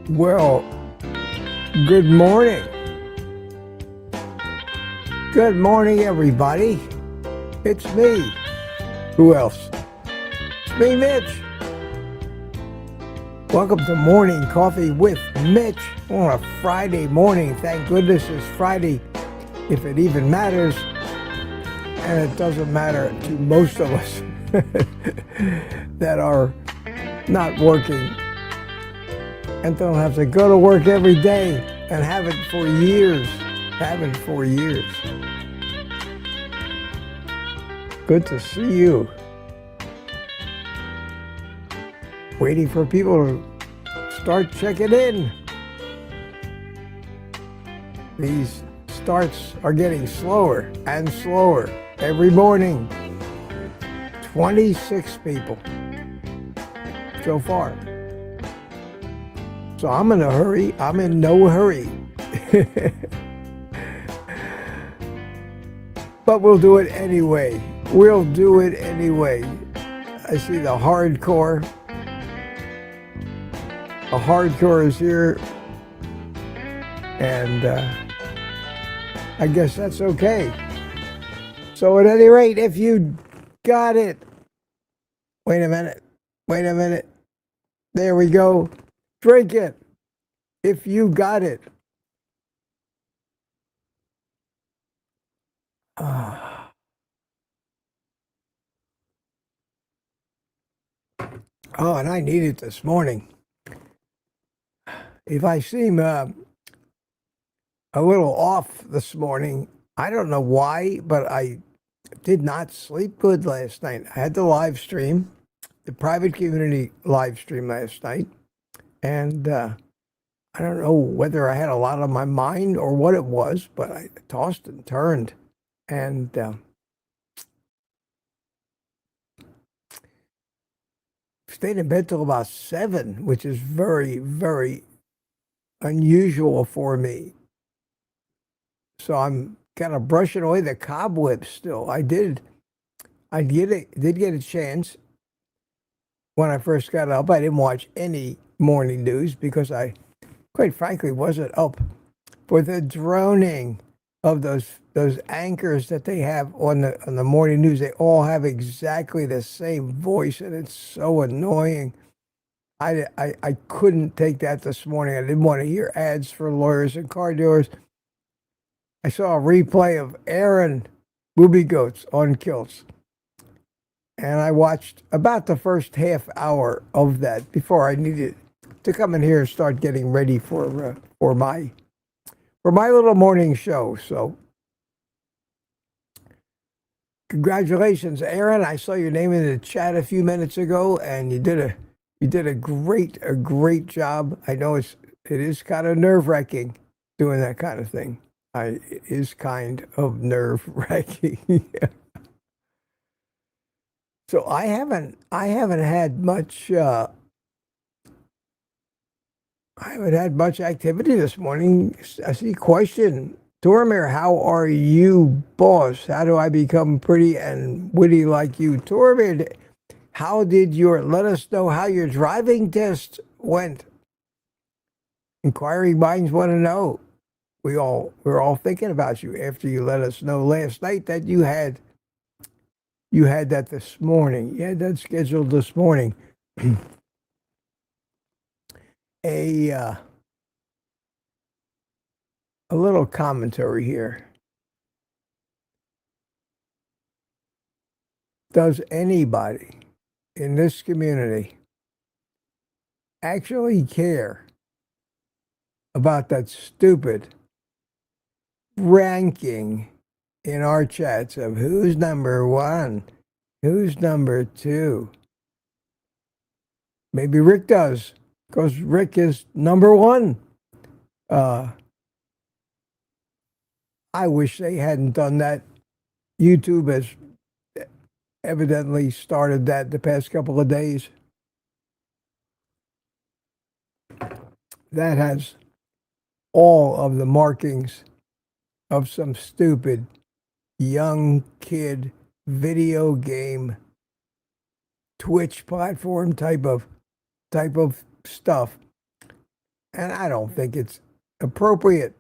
Well, good morning. Good morning, everybody. It's me. Who else? It's me, Mitch. Welcome to Morning Coffee with Mitch on a Friday morning. Thank goodness it's Friday, if it even matters. And it doesn't matter to most of us that are not working and don't have to go to work every day and haven't for years. Good to see you. Waiting for people to start checking in. These starts are getting slower and slower every morning. 26 people so far. So I'm in a hurry. I'm in no hurry. But we'll do it anyway. We'll do it anyway. I see the hardcore. The hardcore is here. And I guess that's okay. So at any rate, if you got it. Wait a minute. There we go. Drink it. If you got it. Oh, and I need it this morning. If I seem a little off this morning, I don't know why, but I did not sleep good last night. I had the live stream, the private community live stream last night, and I don't know whether I had a lot on my mind or what it was, but I tossed and turned, and stayed in bed till about 7, which is very, very unusual for me. So I'm kind of brushing away the cobwebs still. I did get a chance when I first got up. I didn't watch any morning news because I, quite frankly, wasn't up for the droning of those anchors that they have on the morning news. They all have exactly the same voice, and it's so annoying. I couldn't take that this morning. I didn't want to hear ads for lawyers and car dealers. I saw a replay of Aaron Booby Goats on Kilts, and I watched about the first half hour of that before I needed to come in here and start getting ready for my little morning show. So congratulations, Aaron. I saw your name in the chat a few minutes ago, and you did a great job. I know it is kind of nerve-wracking doing that kind of thing. It is kind of nerve-wracking. So I haven't had much activity this morning. I see question. Tormir, how are you, boss? How do I become pretty and witty like you? Tormir, let us know how your driving test went. Inquiring minds want to know. We're all thinking about you after you let us know last night that you had that this morning. You had that scheduled this morning. A little commentary here. Does anybody in this community actually care about that stupid ranking in our chats of who's number 1, who's number 2? Maybe Rick does, because Rick is number 1. I wish they hadn't done that. YouTube has evidently started that the past couple of days. That has all of the markings of some stupid young kid video game Twitch platform type of stuff. And I don't think it's appropriate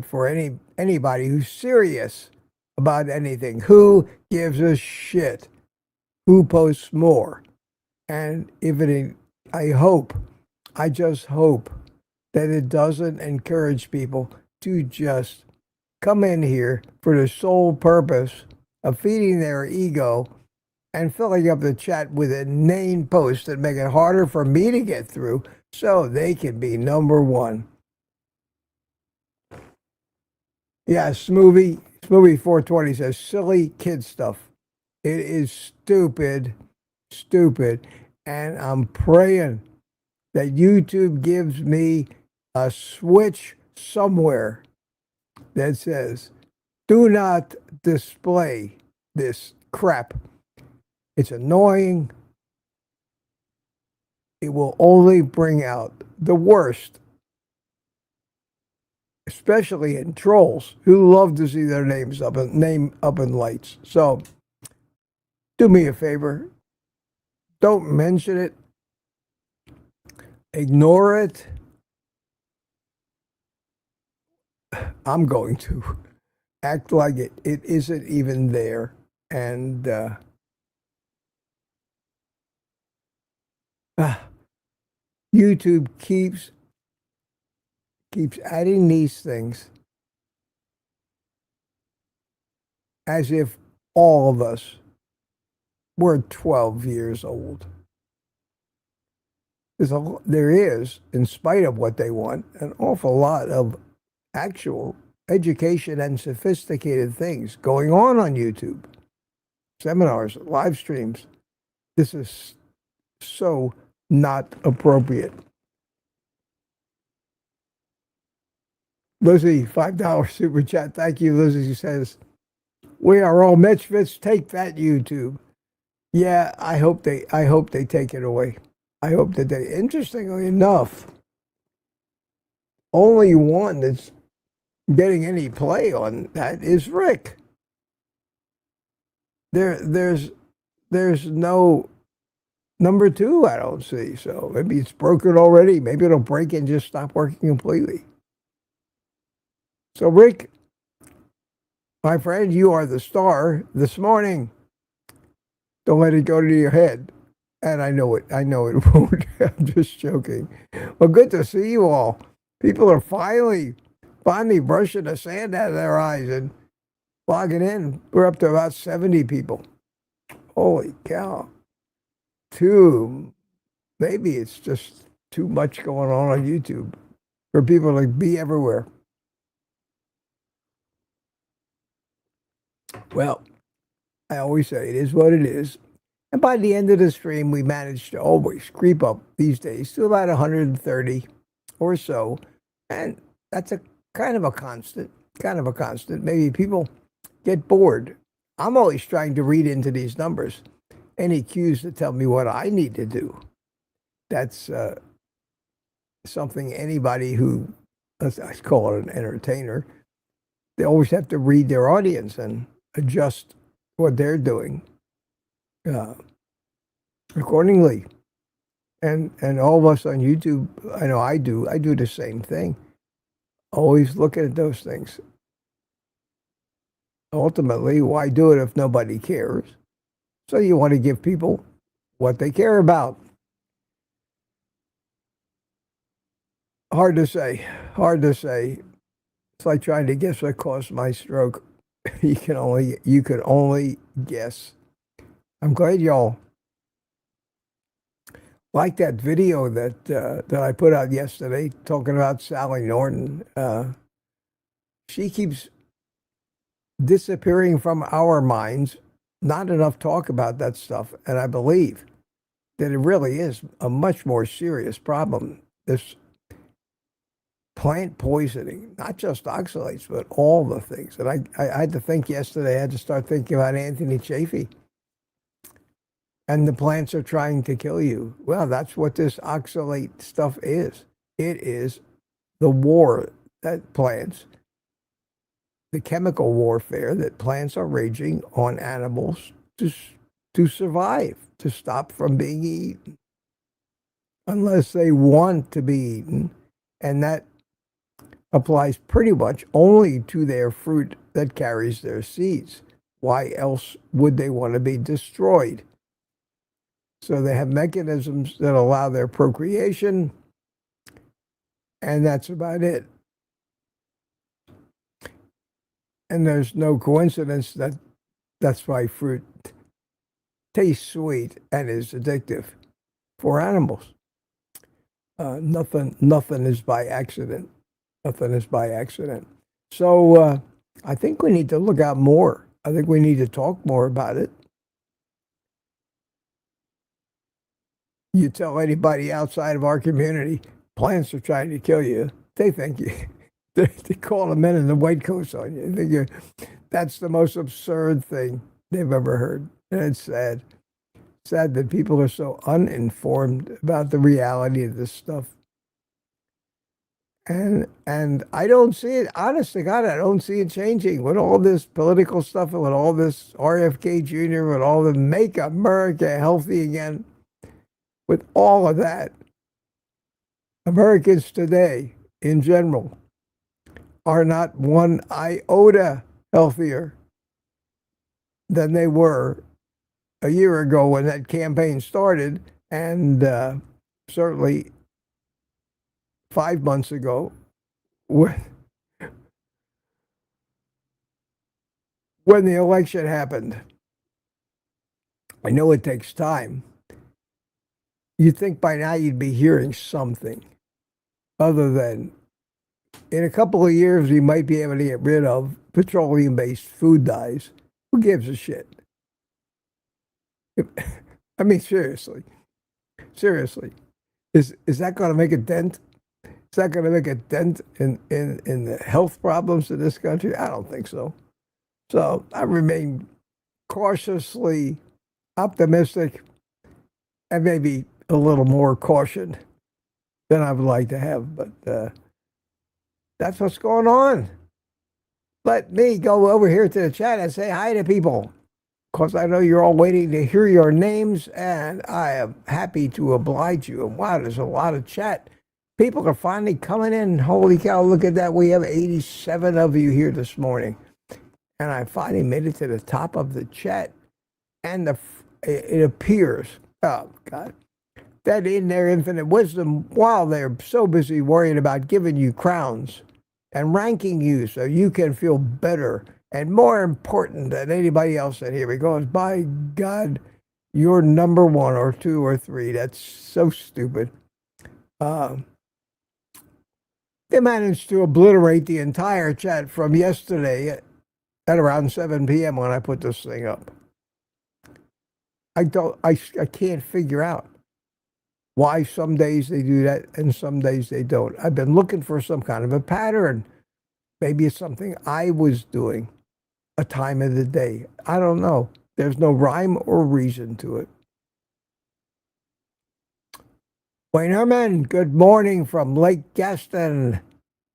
for anybody who's serious about anything. Who gives a shit? Who posts more? And if it, I just hope that it doesn't encourage people to just come in here for the sole purpose of feeding their ego and filling up the chat with inane posts that make it harder for me to get through so they can be number one. Yeah, Smoothie 420 says silly kid stuff. It is stupid, and I'm praying that YouTube gives me a switch somewhere that says, do not display this crap. It's annoying. It will only bring out the worst, especially in trolls who love to see their names up in lights. So do me a favor. Don't mention it. Ignore it. I'm going to act like it isn't even there. And YouTube keeps adding these things as if all of us were 12 years old. There is, in spite of what they want, an awful lot of actual education and sophisticated things going on YouTube. Seminars, live streams. This is so not appropriate. Lizzie, $5 super chat. Thank you, Lizzie. She says, we are all misfits. Take that, YouTube. Yeah, I hope they take it away. I hope that they, interestingly enough, only one that's getting any play on that is Rick. There's no number two, I don't see. So maybe it's broken already. Maybe it'll break and just stop working completely. So Rick, my friend, you are the star this morning. Don't let it go to your head. And I know it won't. I'm just joking. Well, good to see you all. People are finally brushing the sand out of their eyes and logging in. We're up to about 70 people. Holy cow. Maybe it's just too much going on YouTube for people to be everywhere. Well, I always say it is what it is. And by the end of the stream, we managed to always creep up these days to about 130 or so. And that's a kind of a constant. Maybe people get bored. I'm always trying to read into these numbers any cues to tell me what I need to do. That's something anybody who, I call it an entertainer, they always have to read their audience and adjust what they're doing accordingly. And all of us on YouTube, I know I do the same thing. Always looking at those things. Ultimately, why do it if nobody cares? So you want to give people what they care about. Hard to say. It's like trying to guess what caused my stroke. You could only guess. I'm glad y'all like that video that I put out yesterday talking about Sally Norton. She keeps disappearing from our minds. Not enough talk about that stuff, and I believe that it really is a much more serious problem. This plant poisoning, not just oxalates, but all the things. And I had to think yesterday, I had to start thinking about Anthony Chaffee. And the plants are trying to kill you. Well, that's what this oxalate stuff is. It is the war that plants, the chemical warfare that plants are raging on animals to survive, to stop from being eaten. unless they want to be eaten, and that applies pretty much only to their fruit that carries their seeds. Why else would they want to be destroyed? So they have mechanisms that allow their procreation, and that's about it. And there's no coincidence that that's why fruit tastes sweet and is addictive for animals. Nothing is by accident. Nothing is by accident. So I think we need to look out more. I think we need to talk more about it. You tell anybody outside of our community, plants are trying to kill you, they think you, they call the men in the white coats on you. They think that's the most absurd thing they've ever heard. And it's sad. Sad that people are so uninformed about the reality of this stuff. And I don't see it, honest to God, I don't see it changing with all this political stuff and with all this RFK Jr., with all the make America healthy again. With all of that, Americans today, in general, are not one iota healthier than they were a year ago when that campaign started, and certainly 5 months ago when the election happened. I know it takes time. You'd think by now you'd be hearing something other than in a couple of years we might be able to get rid of petroleum-based food dyes. Who gives a shit? I mean, seriously. Is that going to make a dent? Is that going to make a dent in the health problems of this country? I don't think so. So I remain cautiously optimistic and maybe a little more caution than I would like to have. But that's what's going on. Let me go over here to the chat and say hi to people, because I know you're all waiting to hear your names, and I am happy to oblige you. And wow, there's a lot of chat. People are finally coming in. Holy cow, look at that. We have 87 of you here this morning. And I finally made it to the top of the chat. And it appears, oh, God, that in their infinite wisdom, while they're so busy worrying about giving you crowns and ranking you so you can feel better and more important than anybody else in here, because, by God, you're number one or two or three. That's so stupid. They managed to obliterate the entire chat from yesterday at around 7 p.m. when I put this thing up. I can't figure out why some days they do that and some days they don't. I've been looking for some kind of a pattern. Maybe it's something I was doing, a time of the day. I don't know. There's no rhyme or reason to it. Wayne Herman, good morning from Lake Gaston.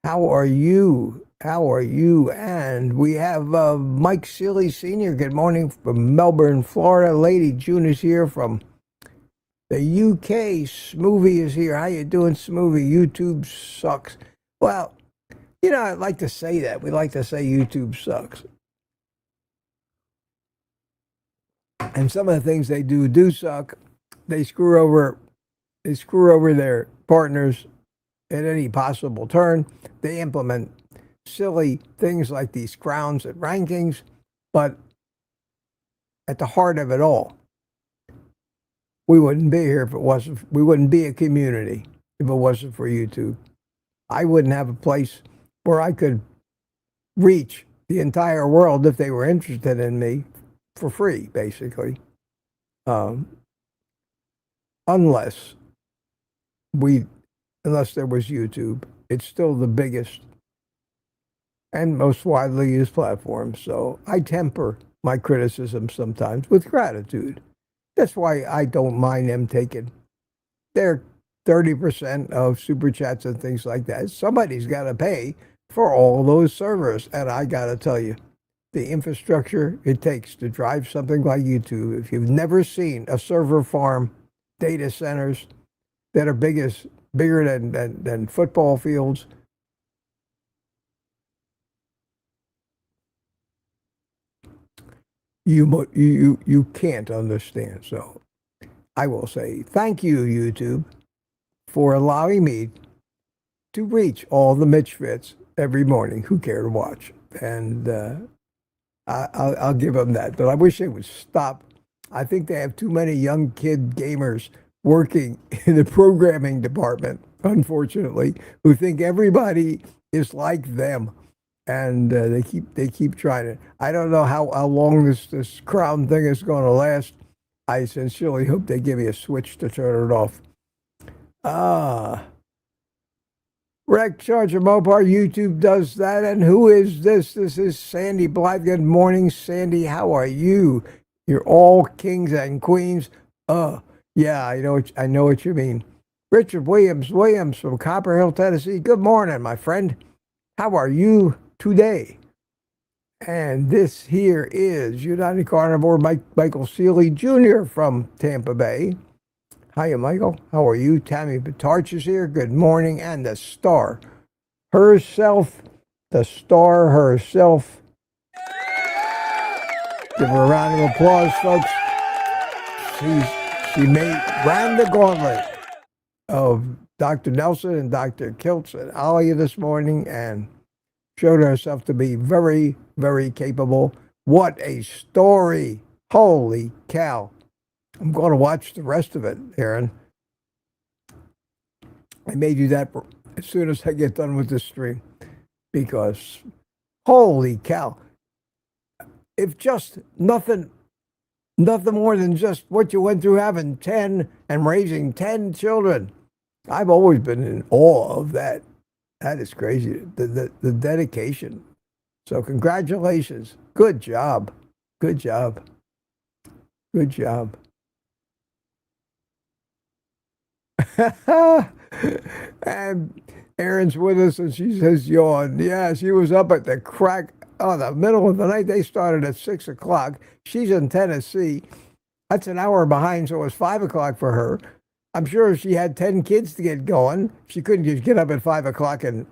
How are you? How are you? And we have Mike Seeley Sr. Good morning from Melbourne, Florida. Lady June is here from the UK. Smoothie is here. How you doing, Smoothie? YouTube sucks. Well, you know, I'd like to say that. We like to say YouTube sucks. And some of the things they do suck. They screw over their partners at any possible turn. They implement silly things like these crowns and rankings, but at the heart of it all, we wouldn't be here if it wasn't. We wouldn't be a community if it wasn't for YouTube. I wouldn't have a place where I could reach the entire world if they were interested in me for free, basically. Unless there was YouTube. It's still the biggest and most widely used platform. So I temper my criticism sometimes with gratitude. That's why I don't mind them taking their 30% of super chats and things like that. Somebody's got to pay for all those servers. And I got to tell you, the infrastructure it takes to drive something like YouTube, if you've never seen a server farm, data centers, that are bigger than football fields. You can't understand. So I will say thank you, YouTube, for allowing me to reach all the Mitch Fits every morning who care to watch. And I'll give them that. But I wish they would stop. I think they have too many young kid gamers working in the programming department, unfortunately, who think everybody is like them. And they keep trying it. I don't know how long this crown thing is going to last. I sincerely hope they give me a switch to turn it off. Wreck Charger Mopar, YouTube does that. And who is this? This is Sandy Blythe. Good morning, Sandy. How are you? You're all kings and queens. Yeah, I know what you mean. Richard Williams from Copper Hill, Tennessee. Good morning, my friend. How are you today? And this here is United Carnivore Michael Seeley Jr. from Tampa Bay. Hiya, Michael. How are you? Tammy Batarch is here. Good morning. And the star herself. Give her a round of applause, folks. She ran the gauntlet of Dr. Nelson and Dr. Kiltz and Alia this morning and showed herself to be very, very capable. What a story. Holy cow. I'm going to watch the rest of it, Aaron. I may do that as soon as I get done with this stream because holy cow. If just nothing more than just what you went through having 10 and raising 10 children. I've always been in awe of that. That is crazy. The dedication. So congratulations. Good job. Good job. Good job. And Erin's with us and she says yawn. Yeah, she was up at the middle of the night. They started at 6 o'clock. She's in Tennessee. That's an hour behind, so it was 5 o'clock for her. I'm sure if she had 10 kids to get going, she couldn't just get up at 5 o'clock and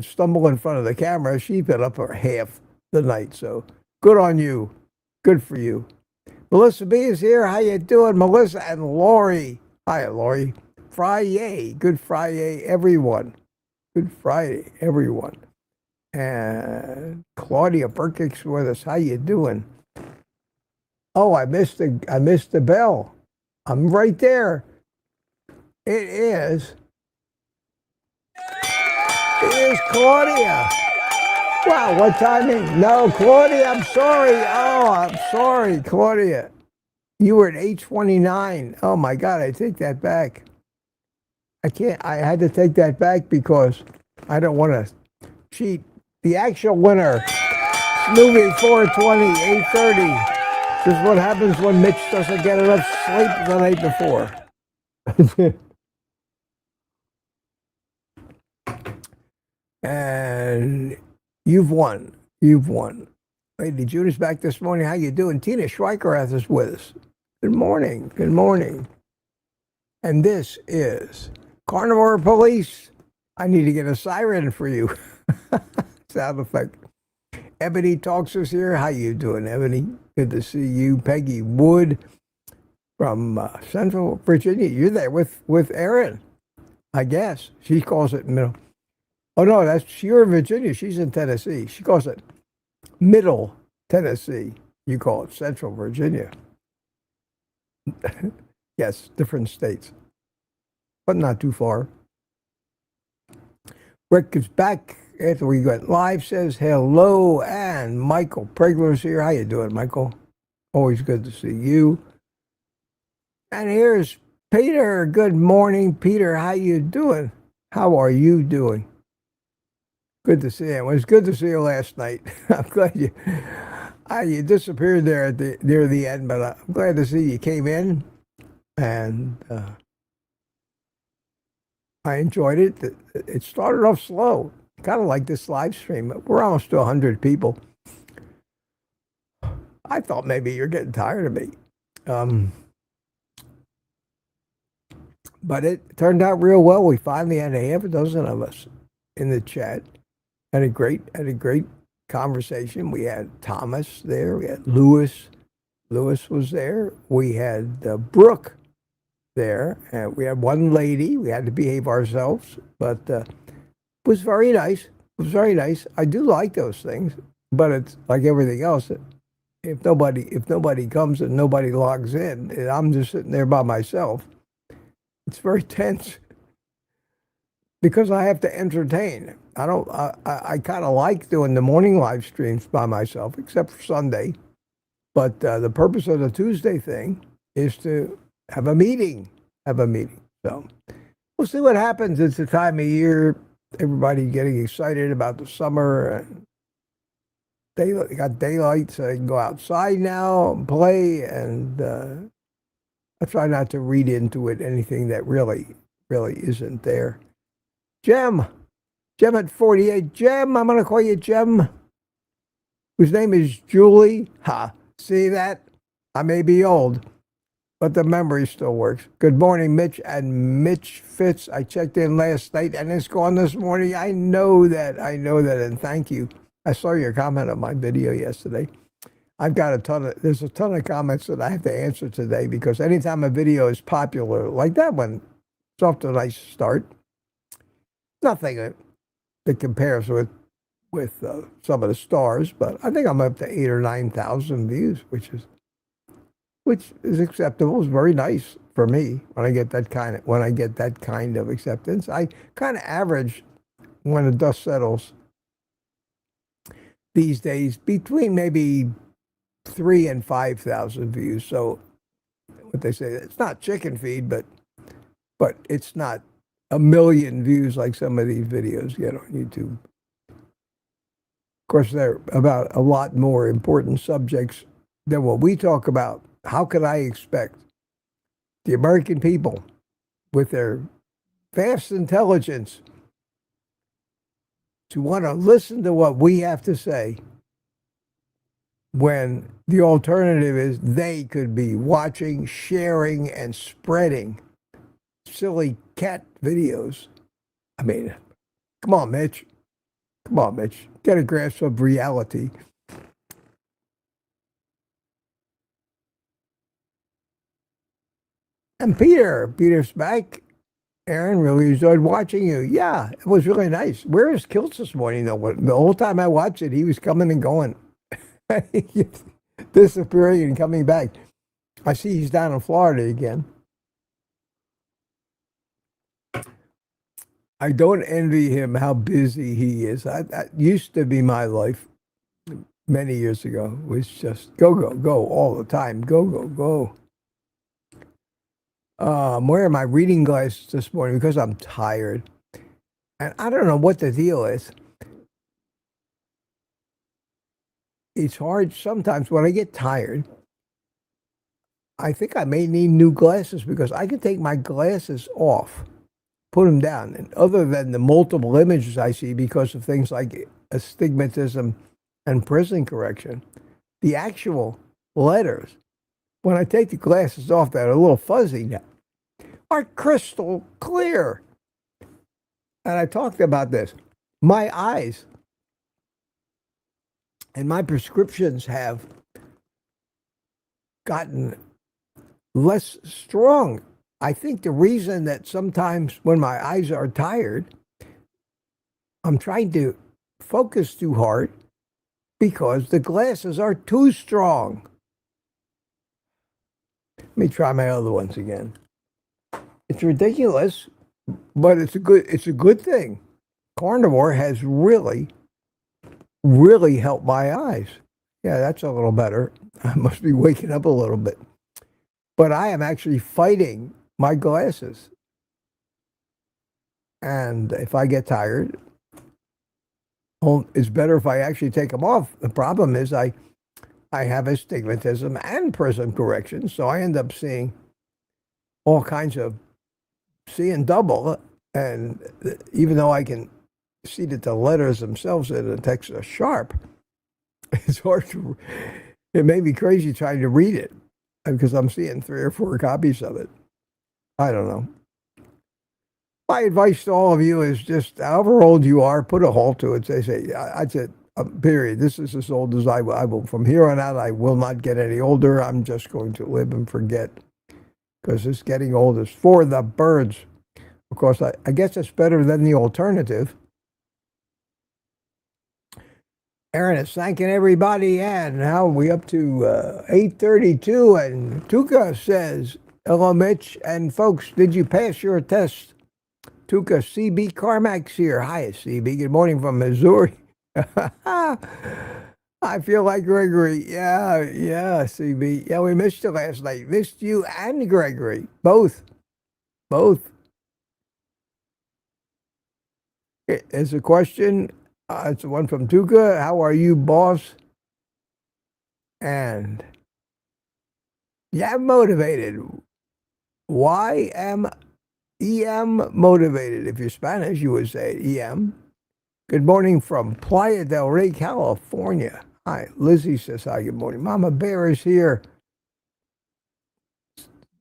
stumble in front of the camera. She's been up for half the night. So good on you. Good for you. Melissa B is here. How you doing, Melissa and Lori? Hi, Lori. Friday. Good Friday, everyone. Good Friday, everyone. And Claudia Burkick's with us. How you doing? Oh, I missed the bell. I'm right there. It is Claudia. Wow, what timing? No, Claudia, I'm sorry. Oh, I'm sorry, Claudia. You were at 8:29. Oh my God, I take that back. I had to take that back because I don't want to cheat. The actual winner, movie 420, 8:30. This is what happens when Mitch doesn't get enough sleep the night before. And you've won. You've won. Lady Judith's back this morning. How you doing? Tina Schweikerath is with us. Good morning. Good morning. And this is Carnivore Police. I need to get a siren for you. Sound effect. Ebony Talks is here. How you doing, Ebony? Good to see you. Peggy Wood from Central Virginia. You're there with Erin, I guess. She calls it middle. Oh, no, you're in Virginia. She's in Tennessee. She calls it Middle Tennessee. You call it Central Virginia. Yes, different states, but not too far. Rick is back after we went live, says hello, and Michael Pregler's here. How you doing, Michael? Always good to see you. And here's Peter. Good morning, Peter. How you doing? How are you doing? Good to see you. It was good to see you last night. I'm glad you disappeared there near the end, but I'm glad to see you came in, and I enjoyed it. It started off slow, kind of like this live stream. We're almost to 100 people. I thought maybe you're getting tired of me. But it turned out real well. We finally had a half a dozen of us in the chat. Had a great conversation. We had Thomas there. We had Lewis. Lewis was there. We had Brooke there. And we had one lady. We had to behave ourselves, but it was very nice. It was very nice. I do like those things, but it's like everything else. If nobody comes and nobody logs in, and I'm just sitting there by myself, it's very tense because I have to entertain. I kind of like doing the morning live streams by myself, except for Sunday. But the purpose of the Tuesday thing is to have a meeting. So we'll see what happens. It's the time of year. Everybody getting excited about the summer. They got daylight, so they can go outside now and play. And I try not to read into it anything that really isn't there. Jem at 48. Jem, I'm going to call you Jem, whose name is Julie. Ha, see that? I may be old, but the memory still works. Good morning, Mitch and Mitch Fitz. I checked in last night, and it's gone this morning. I know that, and thank you. I saw your comment on my video yesterday. I've got there's a ton of comments that I have to answer today because anytime a video is popular, like that one, it's off to a nice start. Nothing that compares with some of the stars, but I think I'm up to 8,000 or 9,000 views, which is acceptable. It's very nice for me when I get that kind of acceptance. I kind of average, when the dust settles these days, between maybe 3,000 and 5,000 views. So what they say, it's not chicken feed, but it's not 1 million views like some of these videos get on YouTube. Of course, they're about a lot more important subjects than what we talk about. How could I expect the American people, with their vast intelligence, to want to listen to what we have to say when the alternative is they could be watching, sharing, and spreading silly cat videos? I mean, come on, Mitch. Get a grasp of reality. And Peter's back. Aaron, really enjoyed watching you. Yeah, it was really nice. Where is Kiltz this morning, though? The whole time I watched it, he was coming and going. Disappearing and coming back. I see he's down in Florida again. I don't envy him how busy he is. That used to be my life many years ago. It was just go all the time. Go. I'm wearing my reading glasses this morning because I'm tired. And I don't know what the deal is. It's hard sometimes when I get tired. I think I may need new glasses because I can take my glasses off, put them down. And other than the multiple images I see because of things like astigmatism and prison correction, the actual letters, when I take the glasses off that are a little fuzzy now, are crystal clear. And I talked about this. My eyes and my prescriptions have gotten less strong. I think the reason that sometimes when my eyes are tired, I'm trying to focus too hard because the glasses are too strong. Let me try my other ones again. It's ridiculous, but it's a good thing. Carnivore has really helped my eyes. Yeah, that's a little better. I must be waking up a little bit. But I am actually fighting my glasses. And if I get tired, it's better if I actually take them off. The problem is I have astigmatism and prison correction, so I end up seeing all kinds of seeing double. And even though I can see that the letters themselves in the text are sharp, it's hard to. It made me crazy trying to read it because I'm seeing 3 or 4 copies of it. I don't know. My advice to all of you is just, however old you are, put a halt to it. They say, that's it, period. This is as old as I will. From here on out, I will not get any older. I'm just going to live and forget, because this getting old is for the birds. Of course, I guess it's better than the alternative. Aaron is thanking everybody, and now we up to 8:32, and Tuka says, hello, Mitch, and folks, did you pass your test? Tuka, CB Carmack's here. Hi, CB. Good morning from Missouri. I feel like Gregory. Yeah, CB. Yeah, we missed you last night. Missed you and Gregory. Both. It's a question. It's the one from Tuka. How are you, boss? And yeah, motivated. Why am EM motivated? If you're Spanish, you would say EM. Good morning from Playa del Rey, California. Hi, Lizzie says hi. Good morning. Mama Bear is here.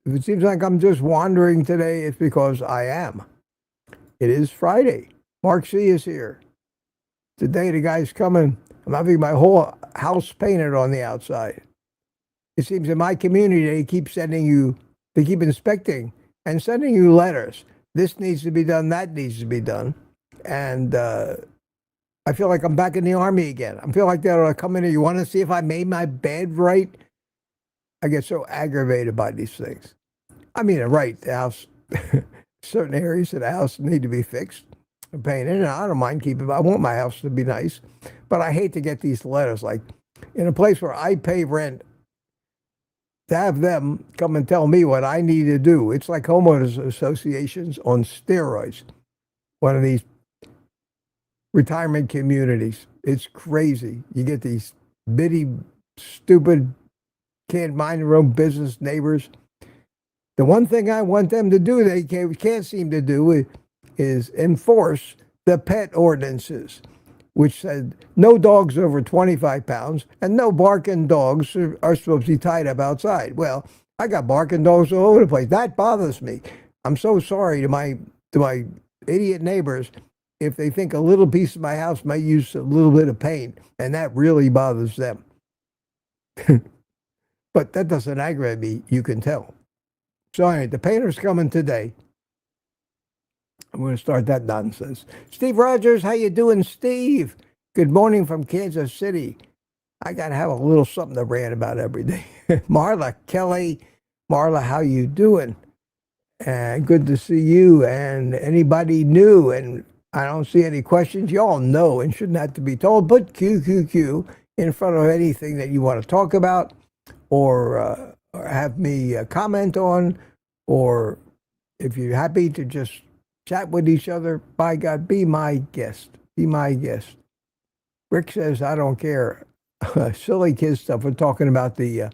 If it seems like I'm just wandering today, it's because I am. It is Friday. Mark C is here. Today the guy's coming. I'm having my whole house painted on the outside. It seems in my community they keep inspecting and sending you letters. This needs to be done, that needs to be done. And I feel like I'm back in the Army again. I feel like they'll come in and you want to see if I made my bed right? I get so aggravated by these things. I mean, right, the house, certain areas of the house need to be fixed and painted, and I don't mind keeping it. I want my house to be nice, but I hate to get these letters, like in a place where I pay rent, to have them come and tell me what I need to do. It's like homeowners associations on steroids. One of these retirement communities. It's crazy. You get these bitty, stupid, can't mind their own business neighbors. The one thing I want them to do, they can't seem to do, is enforce the pet ordinances, which said no dogs over 25 pounds and no barking dogs are supposed to be tied up outside. Well, I got barking dogs all over the place. That bothers me. I'm so sorry to my idiot neighbors if they think a little piece of my house might use a little bit of paint, and that really bothers them. But that doesn't aggravate me, you can tell. So anyway, the painter's coming today. I'm going to start that nonsense. Steve Rogers, how you doing, Steve? Good morning from Kansas City. I got to have a little something to rant about every day. Marla Kelly, Marla, how you doing? And good to see you and anybody new. And I don't see any questions. You all know and shouldn't have to be told. Put QQQ in front of anything that you want to talk about or have me comment on, or if you're happy to just chat with each other, by God, be my guest. Be my guest. Rick says, I don't care. Silly kid stuff. We're talking about the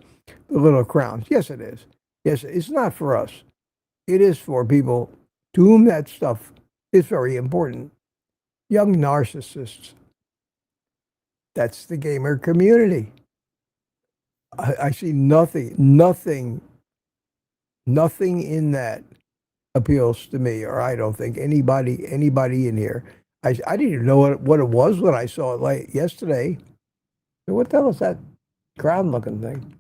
little crowns. Yes, it is. Yes, it's not for us. It is for people to whom that stuff is very important. Young narcissists. That's the gamer community. I see nothing in that appeals to me, or I don't think anybody in here. I didn't even know what it was when I saw it like yesterday. What the hell is that crown-looking thing?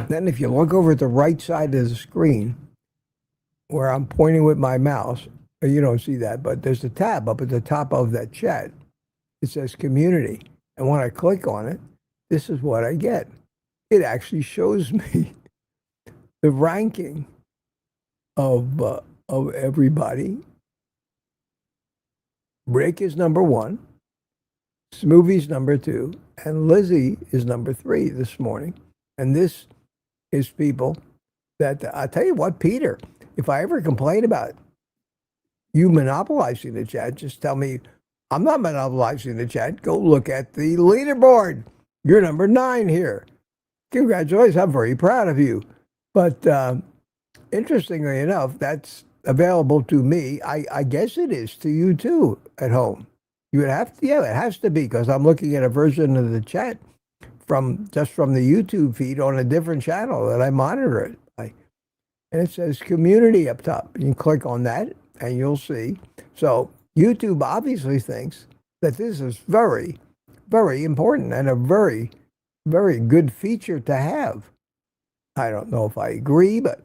Then if you look over at the right side of the screen, where I'm pointing with my mouse, you don't see that, but there's a tab up at the top of that chat. It says community. And when I click on it, this is what I get. It actually shows me the ranking of everybody. Rick is number 1, Smoothie's number 2, and Lizzie is number 3 this morning. And this is people that, I tell you what, Peter, if I ever complain about you monopolizing the chat, just tell me I'm not monopolizing the chat. Go look at the leaderboard. You're number 9 here. Congratulations. I'm very proud of you. But interestingly enough, that's available to me. I guess it is to you too at home. You would have to, yeah, it has to be, because I'm looking at a version of the chat from the YouTube feed on a different channel that I monitor it. and it says community up top. You can click on that and you'll see. So YouTube obviously thinks that this is very, very important and a very, very good feature to have. I don't know if I agree, but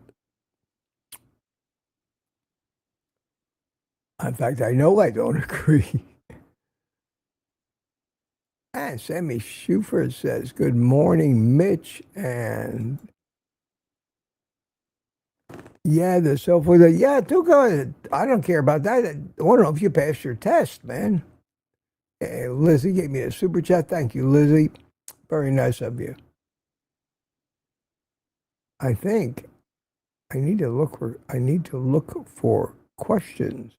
in fact, I know I don't agree. And Sammy Schufer says, good morning, Mitch. And yeah, the self-worth. Yeah, too good. I don't care about that. I don't know if you passed your test, man. Hey, Lizzie gave me a super chat. Thank you, Lizzie. Very nice of you. I think I need to look for questions.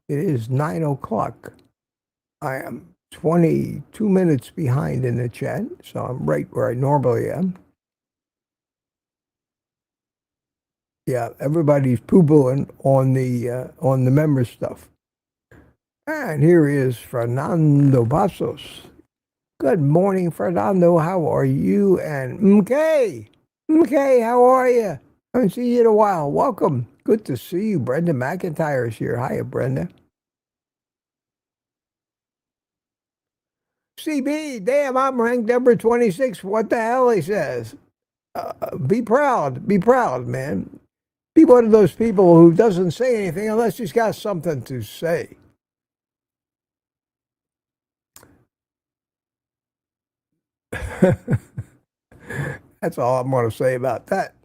It is 9 o'clock. I am 22 minutes behind in the chat, so I'm right where I normally am. Yeah, everybody's poo-pooing on the member stuff. And here is Fernando Pasos. Good morning, Fernando. How are you? And MK, how are you? I haven't seen you in a while. Welcome. Good to see you. Brenda McIntyre is here. Hiya, Brenda. CB, damn, I'm ranked number 26. What the hell, he says. Be proud, man. Be one of those people who doesn't say anything unless he's got something to say. That's all I'm going to say about that.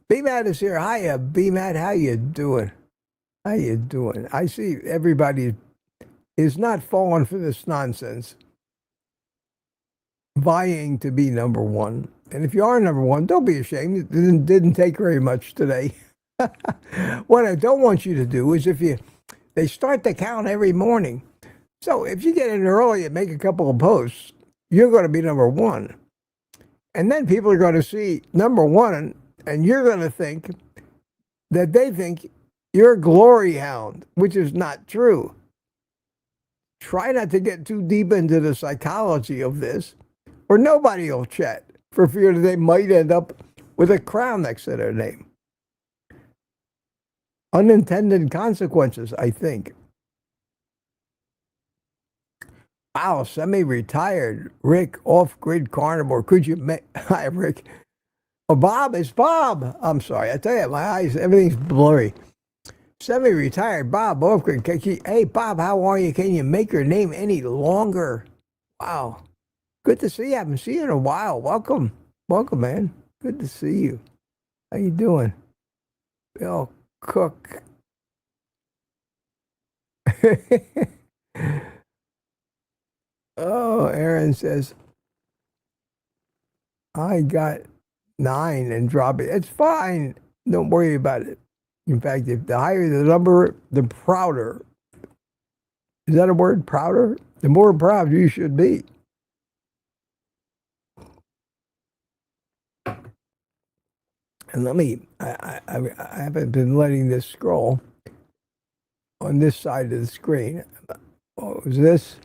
B-Matt is here. Hiya, B-Matt. How you doing? I see everybody is not falling for this nonsense, vying to be number one. And if you are number one, don't be ashamed. It didn't take very much today. What I don't want you to do is they start the count every morning. So if you get in early and make a couple of posts, you're going to be number one. And then people are going to see number one, and you're going to think that they think you're a glory hound, which is not true. Try not to get too deep into the psychology of this, or nobody will chat for fear that they might end up with a crown next to their name. Unintended consequences, I think. Wow, semi-retired Rick, off-grid carnivore. Could you make... Hi, Rick. Oh, Bob, it's Bob. I'm sorry. I tell you, my eyes, everything's blurry. Semi-retired Bob, off-grid. Hey, Bob, how are you? Can you make your name any longer? Wow. Good to see you. I haven't seen you in a while. Welcome. Welcome, man. Good to see you. How you doing? Bill Cook. Oh, Aaron says, I got 9 and drop it. It's fine. Don't worry about it. In fact, if the higher the number, the prouder. Is that a word, prouder? The more proud you should be. And let me, I haven't been letting this scroll on this side of the screen. What was this?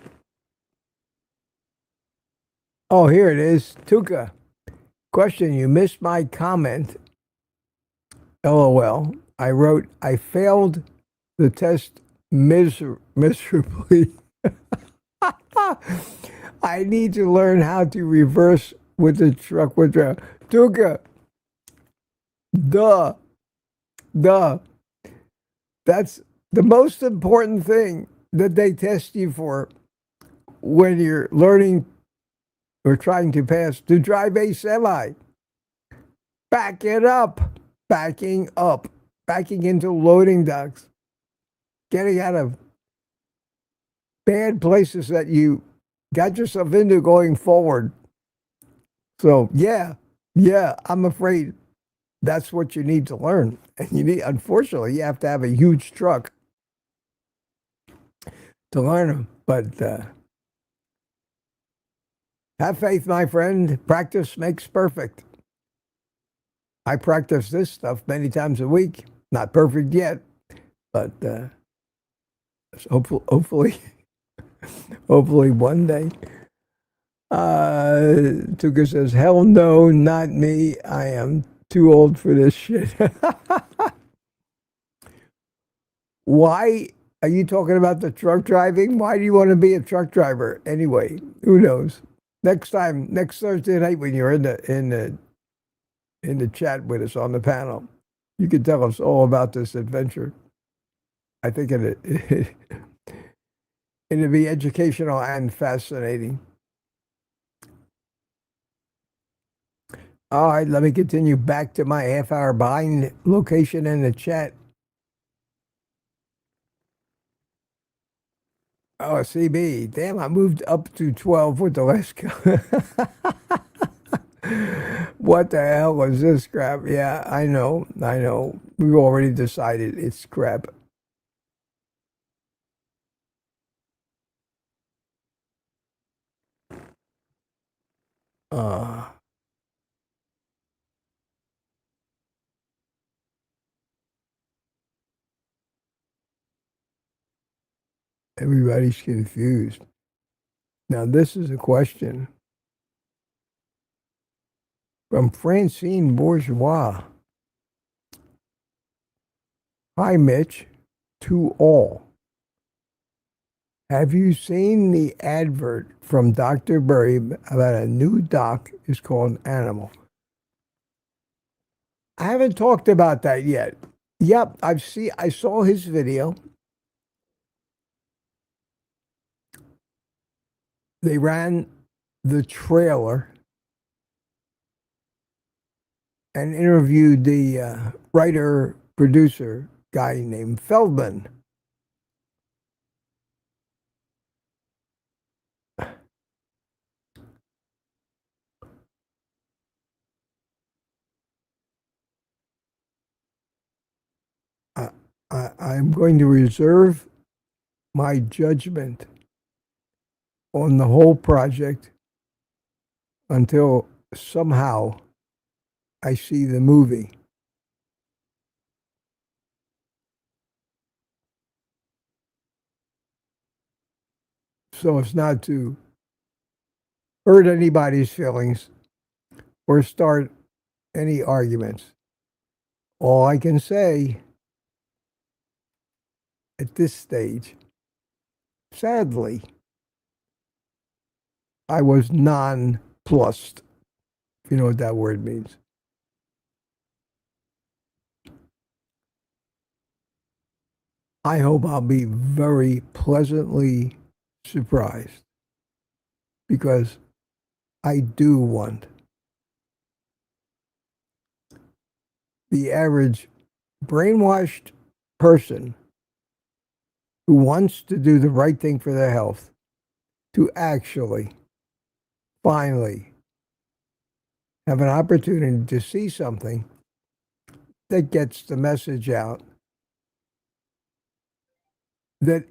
Oh, here it is. Tuka. Question, you missed my comment. LOL. I wrote, I failed the test miserably. I need to learn how to reverse with the truck withdrawal. Tuka. Duh. That's the most important thing that they test you for when you're learning or trying to pass to drive a semi. Back it up. Backing up. Backing into loading docks. Getting out of bad places that you got yourself into going forward. So, yeah, I'm afraid that's what you need to learn. And unfortunately, you have to have a huge truck to learn them. But have faith, my friend. Practice makes perfect. I practice this stuff many times a week. Not perfect yet, but hopefully one day. Tuka says, hell no, not me. I am too old for this shit. Why are you talking about the truck driving? Why do you want to be a truck driver anyway? Who knows? Next Thursday night when you're in the chat with us on the panel, you can tell us all about this adventure. I think it'll be educational and fascinating. All right, let me continue back to my half-hour behind location in the chat. Oh, CB. Damn, I moved up to 12 with the last What the hell was this crap? Yeah, I know. We've already decided it's crap. Everybody's confused. Now, this is a question from Francine Bourgeois. Hi, Mitch. To all. Have you seen the advert from Dr. Berry about a new doc is called Animal? I haven't talked about that yet. Yep, I saw his video. They ran the trailer and interviewed the writer-producer guy named Feldman. I'm going to reserve my judgment on the whole project until somehow I see the movie. So it's not to hurt anybody's feelings or start any arguments. All I can say at this stage, sadly, I was nonplussed, if you know what that word means. I hope I'll be very pleasantly surprised, because I do want the average brainwashed person who wants to do the right thing for their health to actually, finally, have an opportunity to see something that gets the message out that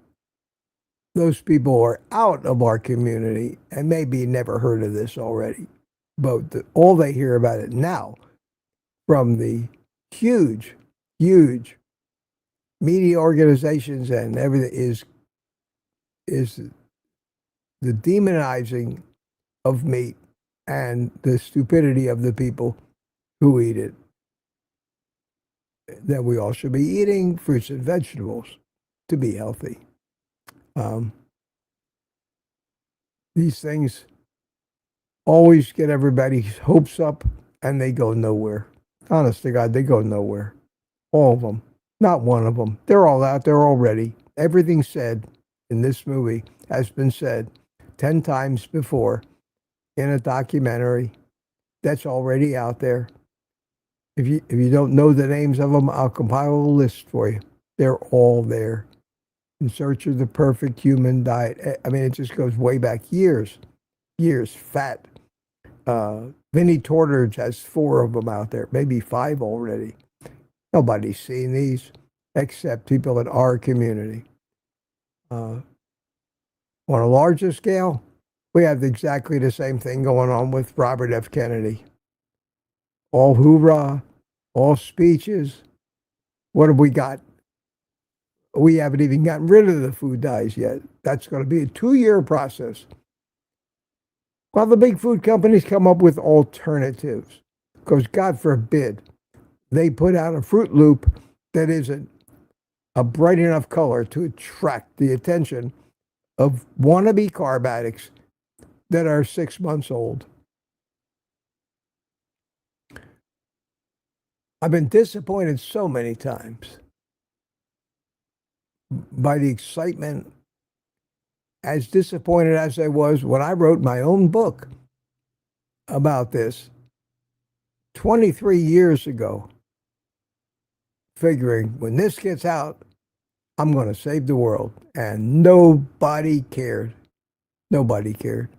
those people are out of our community and maybe never heard of this already. But all they hear about it now from the huge media organizations and everything is the demonizing of meat and the stupidity of the people who eat it. That we all should be eating fruits and vegetables to be healthy. These things always get everybody's hopes up, and they go nowhere. Honest to God, they go nowhere. All of them. Not one of them. They're all out there already. Everything said in this movie has been said 10 times before in a documentary that's already out there. If you don't know the names of them, I'll compile a list for you. They're all there. In Search of the Perfect Human Diet. I mean, it just goes way back years. Fat. Vinnie Tortridge has 4 of them out there, maybe 5 already. Nobody's seen these except people in our community. On a larger scale, we have exactly the same thing going on with Robert F. Kennedy. All hoorah, all speeches. What have we got? We haven't even gotten rid of the food dyes yet. That's going to be a 2-year process. While the big food companies come up with alternatives, because God forbid they put out a Fruit Loop that isn't a bright enough color to attract the attention of wannabe carb addicts that are 6 months old. I've been disappointed so many times by the excitement, as disappointed as I was when I wrote my own book about this 23 years ago, figuring when this gets out, I'm going to save the world. And nobody cared. Nobody cared.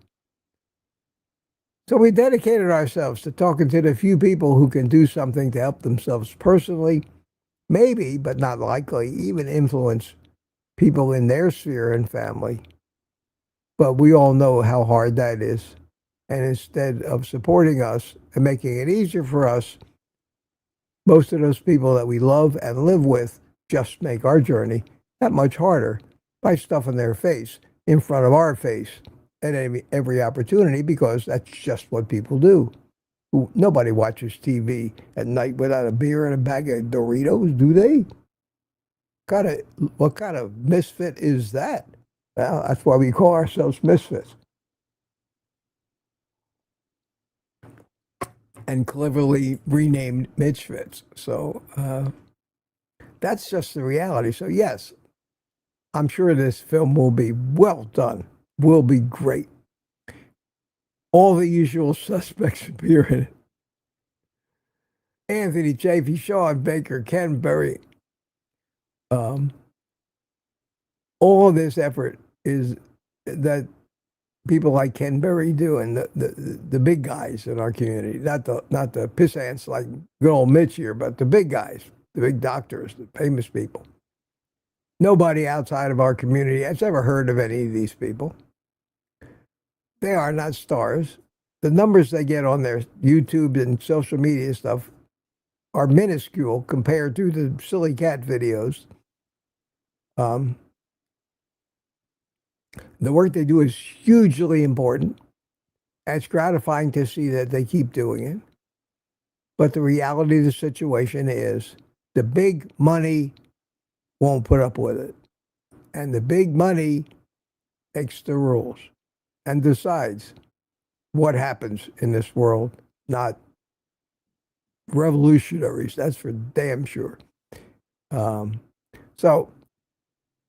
So we dedicated ourselves to talking to the few people who can do something to help themselves personally, maybe, but not likely, even influence people in their sphere and family. But we all know how hard that is. And instead of supporting us and making it easier for us, most of those people that we love and live with just make our journey that much harder by stuffing their face in front of our face at every opportunity, because that's just what people do. Nobody watches TV at night without a beer and a bag of Doritos, do they? What kind of misfit is that? Well, that's why we call ourselves misfits. And cleverly renamed Mitchfits. So that's just the reality. So yes, I'm sure this film will be well done, will be great. All the usual suspects appear in it. Anthony Chafee, Sean Baker, Ken Berry. All of this effort is that people like Ken Berry do, and the big guys in our community, not the piss ants like good old Mitch here, but the big guys, the big doctors, the famous people. Nobody outside of our community has ever heard of any of these people. They are not stars. The numbers they get on their YouTube and social media stuff are minuscule compared to the silly cat videos. The work they do is hugely important. It's gratifying to see that they keep doing it. But the reality of the situation is the big money won't put up with it. And the big money makes the rules and decides what happens in this world, not revolutionaries. That's for damn sure. So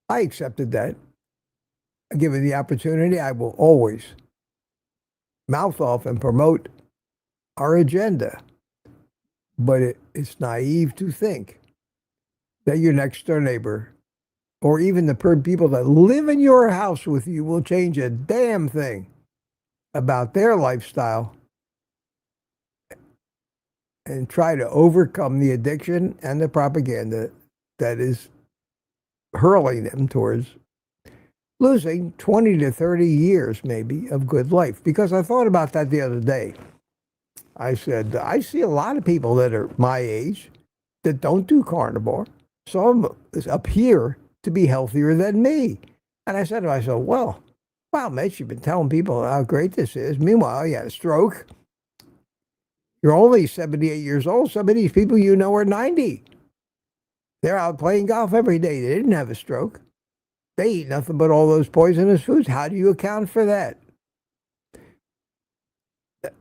I accepted that. Given the opportunity, I will always mouth off and promote our agenda. But it's naive to think that your next door neighbor, or even the people that live in your house with you, will change a damn thing about their lifestyle and try to overcome the addiction and the propaganda that is hurling them towards losing 20 to 30 years maybe of good life. Because I thought about that the other day. I said, I see a lot of people that are my age that don't do carnivore. Some appear to be healthier than me. And I said to myself, well, wow, Mitch, you've been telling people how great this is. Meanwhile, you had a stroke. You're only 78 years old. Some of these people you know are 90. They're out playing golf every day. They didn't have a stroke. They eat nothing but all those poisonous foods. How do you account for that?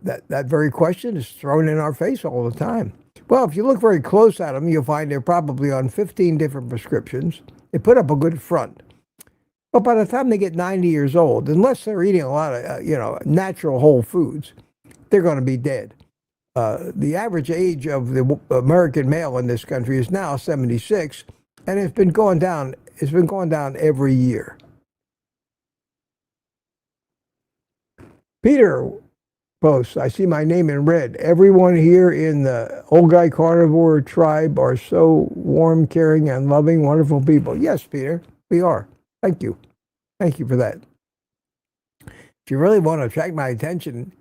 That very question is thrown in our face all the time. Well, if you look very close at them, you'll find they're probably on 15 different prescriptions. They put up a good front. But by the time they get 90 years old, unless they're eating a lot of natural whole foods, they're going to be dead. The average age of the American male in this country is now 76, and it's been going down. It's been going down every year. Peter posts, I see my name in red. Everyone here in the Old Guy Carnivore tribe are so warm, caring, and loving, wonderful people. Yes, Peter, we are. Thank you. Thank you for that. If you really want to attract my attention,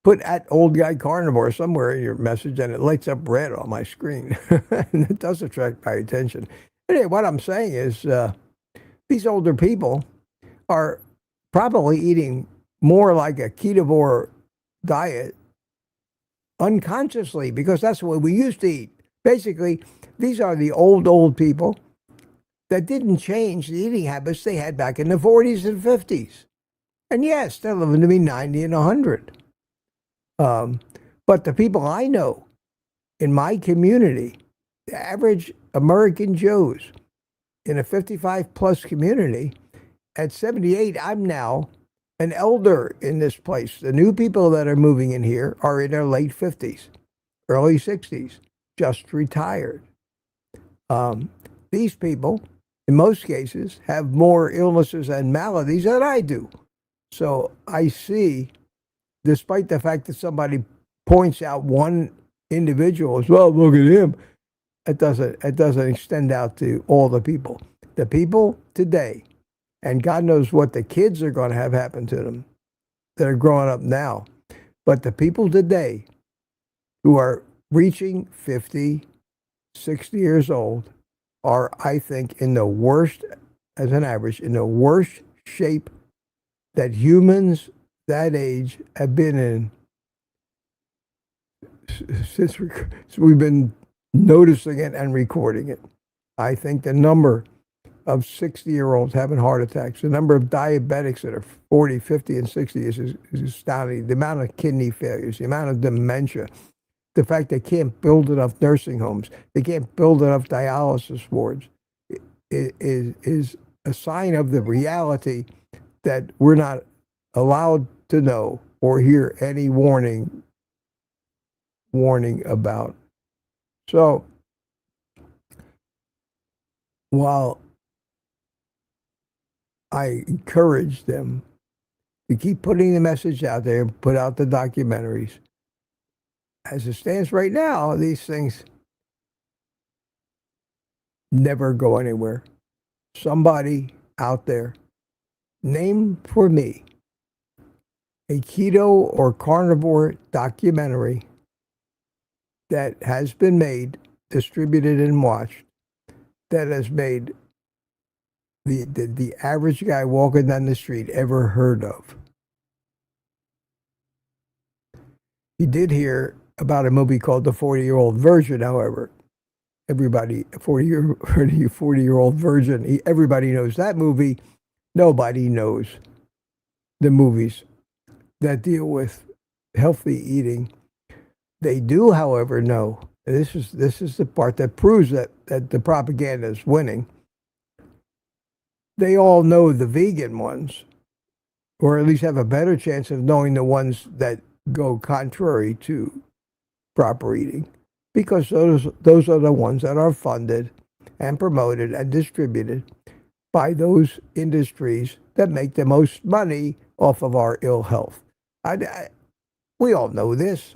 put at Old Guy Carnivore somewhere in your message, and it lights up red on my screen. And it does attract my attention. Anyway, what I'm saying is these older people are probably eating more like a ketovore diet unconsciously, because that's what we used to eat. Basically, these are the old people that didn't change the eating habits they had back in the 40s and 50s. And yes, they're living to be 90 and 100. But the people I know in my community, the average American Joes in a 55 plus community, at 78, I'm now an elder in this place. The new people that are moving in here are in their late 50s, early 60s, just retired. These people, in most cases, have more illnesses and maladies than I do. So I see, despite the fact that somebody points out one individual as well, look at him, it doesn't extend out to all the people. The people today, and God knows what the kids are going to have happen to them that are growing up now, but the people today who are reaching 50, 60 years old are, I think, in the worst, as an average, in the worst shape that humans that age have been in since we've been noticing it and recording it. I think the number of 60-year-olds having heart attacks, the number of diabetics that are 40, 50, and 60 is astounding. The amount of kidney failures, the amount of dementia, the fact they can't build enough nursing homes, they can't build enough dialysis wards, is a sign of the reality that we're not allowed to know or hear any warning about. So while I encourage them to keep putting the message out there, put out the documentaries, as it stands right now, these things never go anywhere. Somebody out there, name for me a keto or carnivore documentary that has been made, distributed, and watched, that has made the average guy walking down the street ever heard of. He did hear about a movie called The 40-Year-Old Virgin, however. Everybody, 40-year-old virgin, everybody knows that movie. Nobody knows the movies that deal with healthy eating. They do, however, know, and this is the part that proves that the propaganda is winning. They all know the vegan ones, or at least have a better chance of knowing the ones that go contrary to proper eating, because those are the ones that are funded and promoted and distributed by those industries that make the most money off of our ill health. We all know this.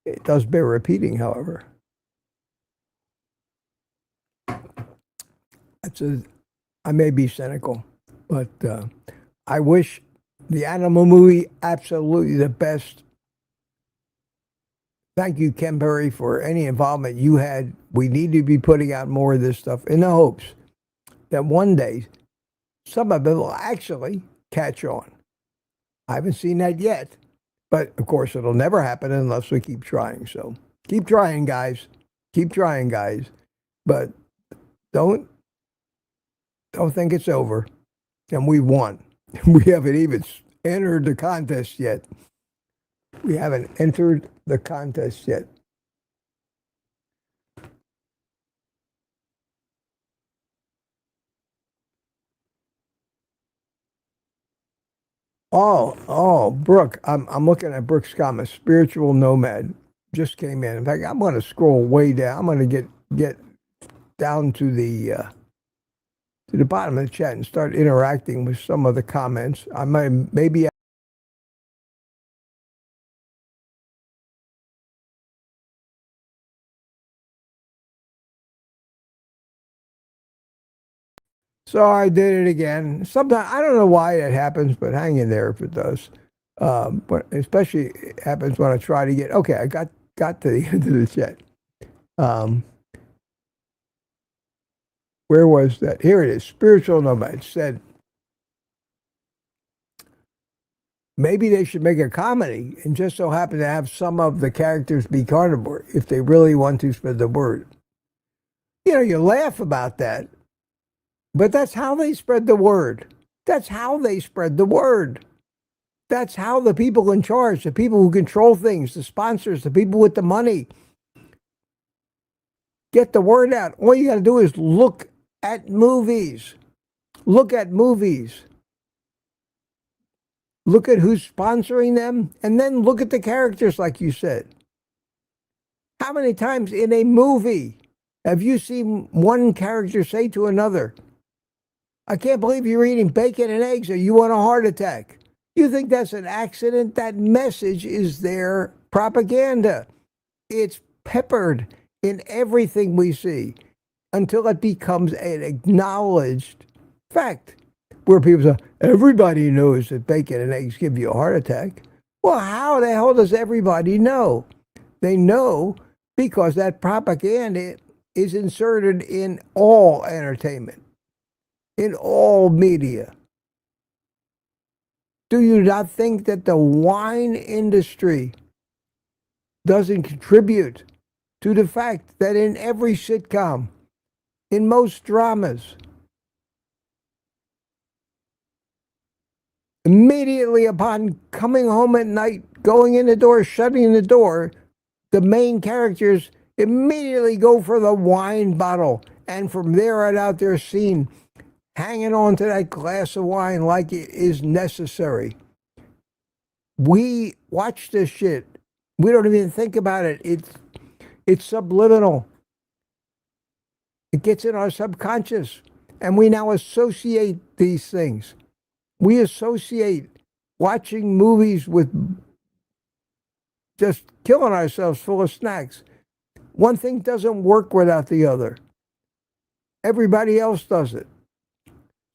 It does bear repeating, however. I may be cynical, but I wish the animal movie absolutely the best. Thank you, Ken Perry, for any involvement you had. We need to be putting out more of this stuff in the hopes that one day some of it will actually catch on. I haven't seen that yet, but of course it'll never happen unless we keep trying. So keep trying, guys. Keep trying, guys. But don't think it's over. And we won. We haven't even entered the contest yet. We haven't entered the contest yet. Oh, Brooke. I'm looking at Brooke's comment. Spiritual nomad just came in. In fact, I'm going to scroll way down. I'm going to get down to the bottom of the chat and start interacting with some of the comments. I might maybe. So I did it again. Sometimes I don't know why it happens, but hang in there if it does. But especially it happens when I try to get. Okay, I got to the end of the chat. Where was that? Here it is. Spiritual nomad said, Maybe they should make a comedy and just so happen to have some of the characters be carnivore if they really want to spread the word. You know, you laugh about that, but that's how they spread the word. That's how they spread the word. That's how the people in charge, the people who control things, the sponsors, the people with the money, get the word out. All you got to do is look at movies. Look at movies. Look at who's sponsoring them, and then look at the characters, like you said. How many times in a movie have you seen one character say to another, I can't believe you're eating bacon and eggs or you want a heart attack? You think that's an accident? That message is their propaganda. It's peppered in everything we see until it becomes an acknowledged fact. Where people say, everybody knows that bacon and eggs give you a heart attack. Well, how the hell does everybody know? They know because that propaganda is inserted in all entertainment, in all media. Do you not think that the wine industry doesn't contribute to the fact that in every sitcom, in most dramas, immediately upon coming home at night, going in the door, shutting the door, the main characters immediately go for the wine bottle. And from there on out, they're seen hanging on to that glass of wine like it is necessary. We watch this shit. We don't even think about it. It's subliminal. It gets in our subconscious. And we now associate these things. We associate watching movies with just killing ourselves full of snacks. One thing doesn't work without the other. Everybody else does it.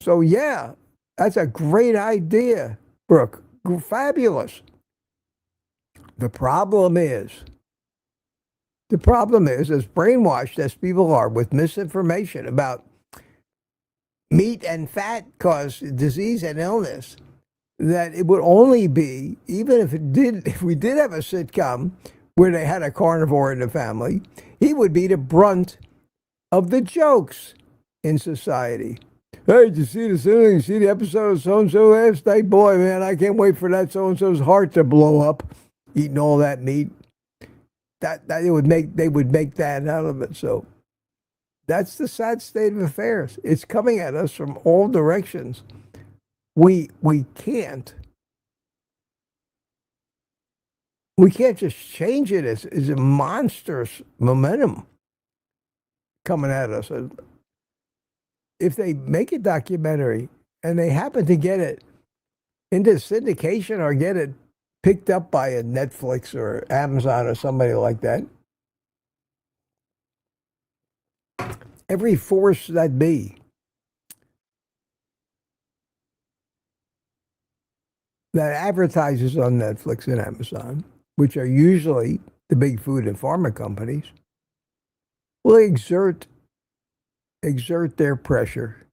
So yeah, that's a great idea, Brooke. Fabulous. The problem is, as brainwashed as people are with misinformation about meat and fat cause disease and illness, that it would only be, even if we did have a sitcom where they had a carnivore in the family, he would be the brunt of the jokes in society. Hey, did you see this thing? You see the episode of so-and-so last night? Boy, man, I can't wait for that so-and-so's heart to blow up, eating all that meat. They would make that out of it. So that's the sad state of affairs. It's coming at us from all directions. We can't just change it. It's a monstrous momentum coming at us. If they make a documentary and they happen to get it into syndication or get it picked up by a Netflix or Amazon or somebody like that, every force that be that advertises on Netflix and Amazon, which are usually the big food and pharma companies, will exert their pressure.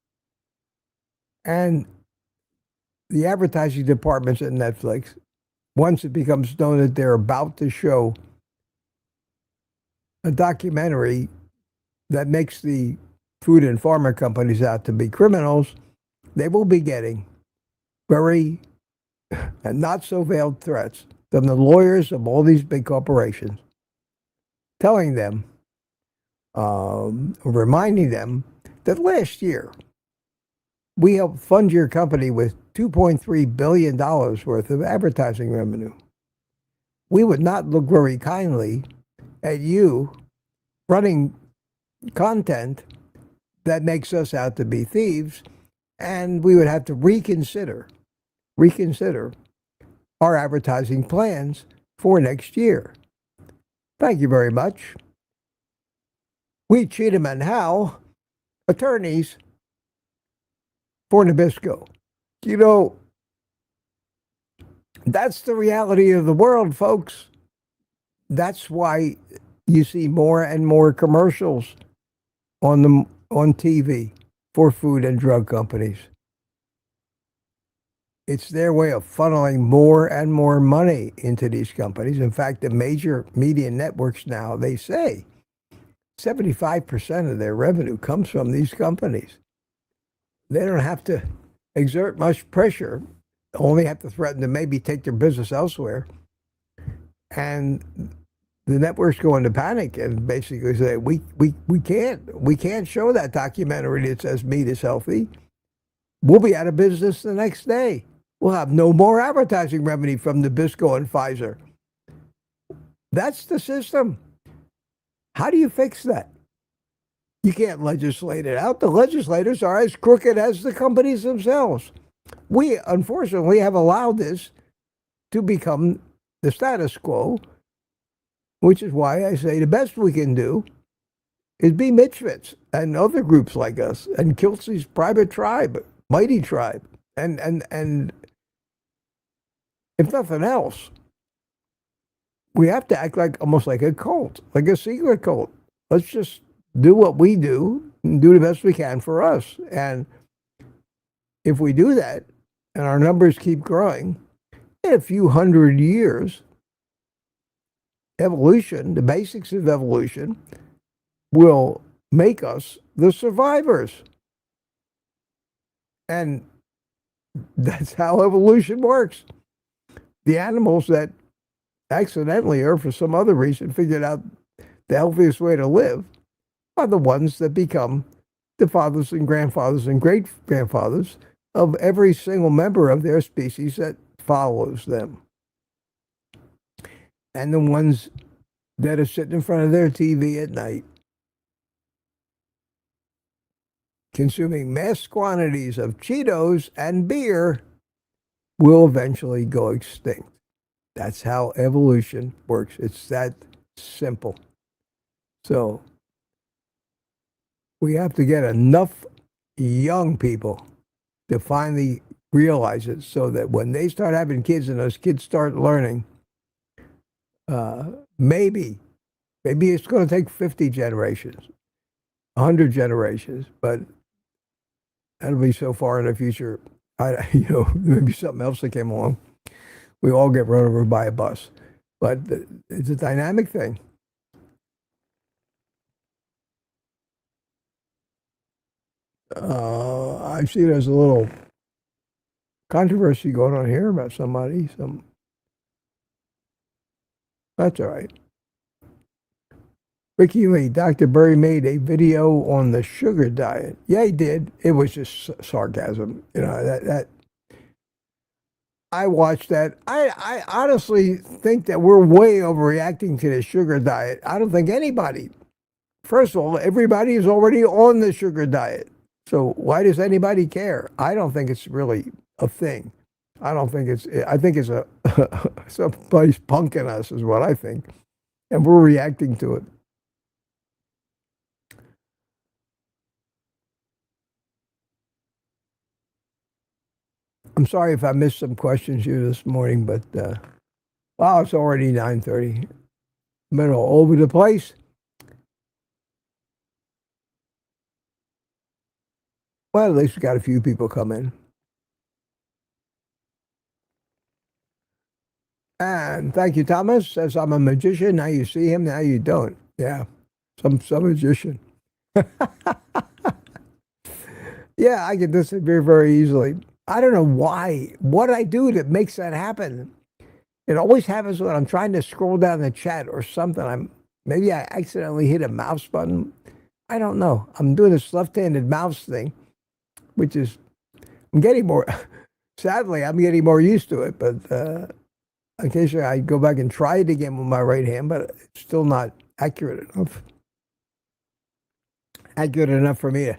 And the advertising departments at Netflix, once it becomes known that they're about to show a documentary that makes the food and pharma companies out to be criminals, they will be getting very not so veiled threats from the lawyers of all these big corporations, telling them, reminding them that last year we helped fund your company with $2.3 billion worth of advertising revenue. We would not look very kindly at you running content that makes us out to be thieves, and we would have to reconsider our advertising plans for next year. Thank you very much. We Cheatham and Howe, attorneys for Nabisco. You know, that's the reality of the world, folks. That's why you see more and more commercials on TV for food and drug companies. it's their way of funneling more and more money into these companies. In fact, the major media networks now, they say 75% of their revenue comes from these companies. They don't have to exert much pressure, only have to threaten to maybe take their business elsewhere. And the networks go into panic and basically say, we can't show that documentary that says meat is healthy. We'll be out of business the next day. We'll have no more advertising revenue from Nabisco and Pfizer. That's the system. How do you fix that? You can't legislate it out. The legislators are as crooked as the companies themselves. We, unfortunately, have allowed this to become the status quo, which is why I say the best we can do is be Misfits and other groups like us and Kilsey's private tribe, mighty tribe. And if nothing else, we have to act like almost like a cult, like a secret cult. Let's just do what we do and do the best we can for us. And if we do that and our numbers keep growing, in a few hundred years, evolution, the basics of evolution, will make us the survivors. And that's how evolution works. The animals that accidentally or for some other reason figured out the healthiest way to live are the ones that become the fathers and grandfathers and great-grandfathers of every single member of their species that follows them. And the ones that are sitting in front of their TV at night, consuming mass quantities of Cheetos and beer, will eventually go extinct. That's how evolution works. It's that simple. So we have to get enough young people to finally realize it so that when they start having kids and those kids start learning, maybe it's going to take 50 generations, 100 generations, but that'll be so far in the future. Maybe something else that came along. We all get run over by a bus. But it's a dynamic thing. I see there's a little controversy going on here about somebody. That's all right. Ricky Lee, Dr. Berry made a video on the sugar diet. Yeah, he did. It was just sarcasm. That I watched that. I honestly think that we're way overreacting to the sugar diet. I don't think anybody, first of all, everybody is already on the sugar diet. So why does anybody care? I don't think it's really a thing. I think it's somebody's punking us is what I think. And we're reacting to it. I'm sorry if I missed some questions here this morning, but wow, it's already 9:30. I'm all over the place. Well, at least we got a few people come in. And thank you, Thomas. Says I'm a magician. Now you see him, now you don't. Yeah, some magician. Yeah, I can disappear very easily. I don't know why. What I do that makes that happen. It always happens when I'm trying to scroll down the chat or something. Maybe I accidentally hit a mouse button. I don't know. I'm doing this left-handed mouse thing, which is I'm getting more. Sadly, I'm getting more used to it. But occasionally, I go back and try it again with my right hand, but it's still not accurate enough. Accurate enough for me to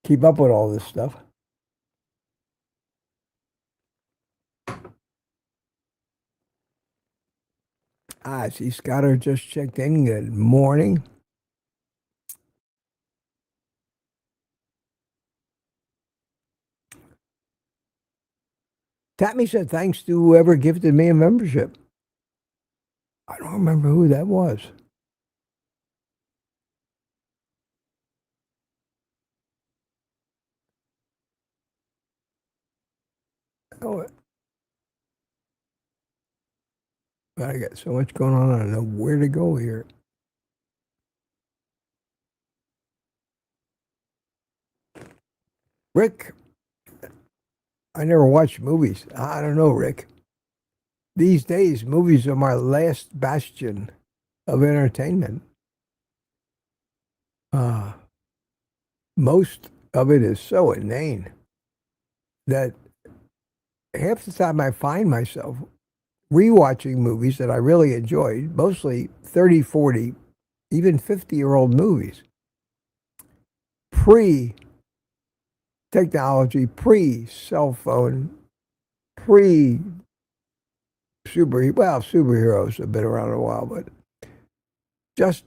keep up with all this stuff. I see Scott just checked in. Good morning. Tammy said, thanks to whoever gifted me a membership. I don't remember who that was. Oh, I got so much going on. I don't know where to go here. Rick, I never watch movies. I don't know, Rick. These days, movies are my last bastion of entertainment. Uh, most of it is so inane that half the time I find myself rewatching movies that I really enjoyed, mostly 30, 40, even 50-year-old movies. Pre-technology, pre-cell phone, superheroes have been around a while, but just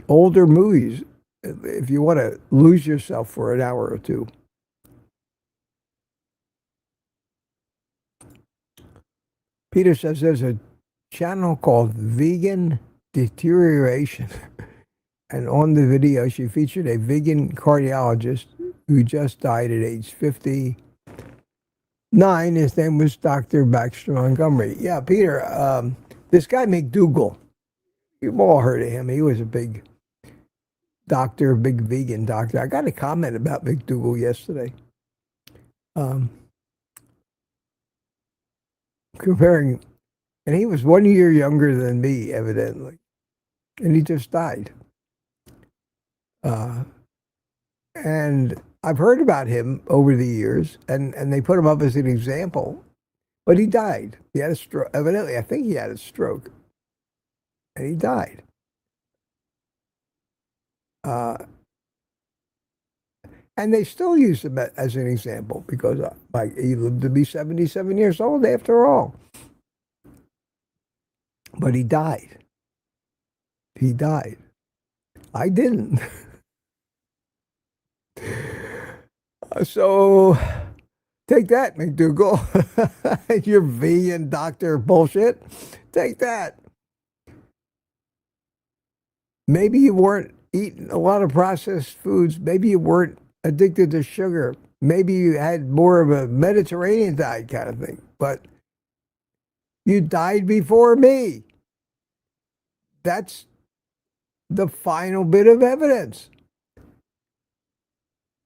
older movies if you want to lose yourself for an hour or two. Peter says there's a channel called Vegan Deterioration. And on the video, she featured a vegan cardiologist who just died at age 59. His name was Dr. Baxter Montgomery. Yeah, Peter, this guy McDougall, you've all heard of him. He was a big doctor, big vegan doctor. I got a comment about McDougall yesterday. Comparing, and he was 1 year younger than me, evidently. And he just died. And I've heard about him over the years, and they put him up as an example. But he died. He had a stroke. Evidently, I think he had a stroke. And he died. And they still use him as an example because he lived to be 77 years old after all. But he died. He died. I didn't. So take that, McDougall. Your vegan doctor bullshit. Take that. Maybe you weren't eating a lot of processed foods. Maybe you weren't addicted to sugar. Maybe you had more of a Mediterranean diet kind of thing. But you died before me. That's the final bit of evidence.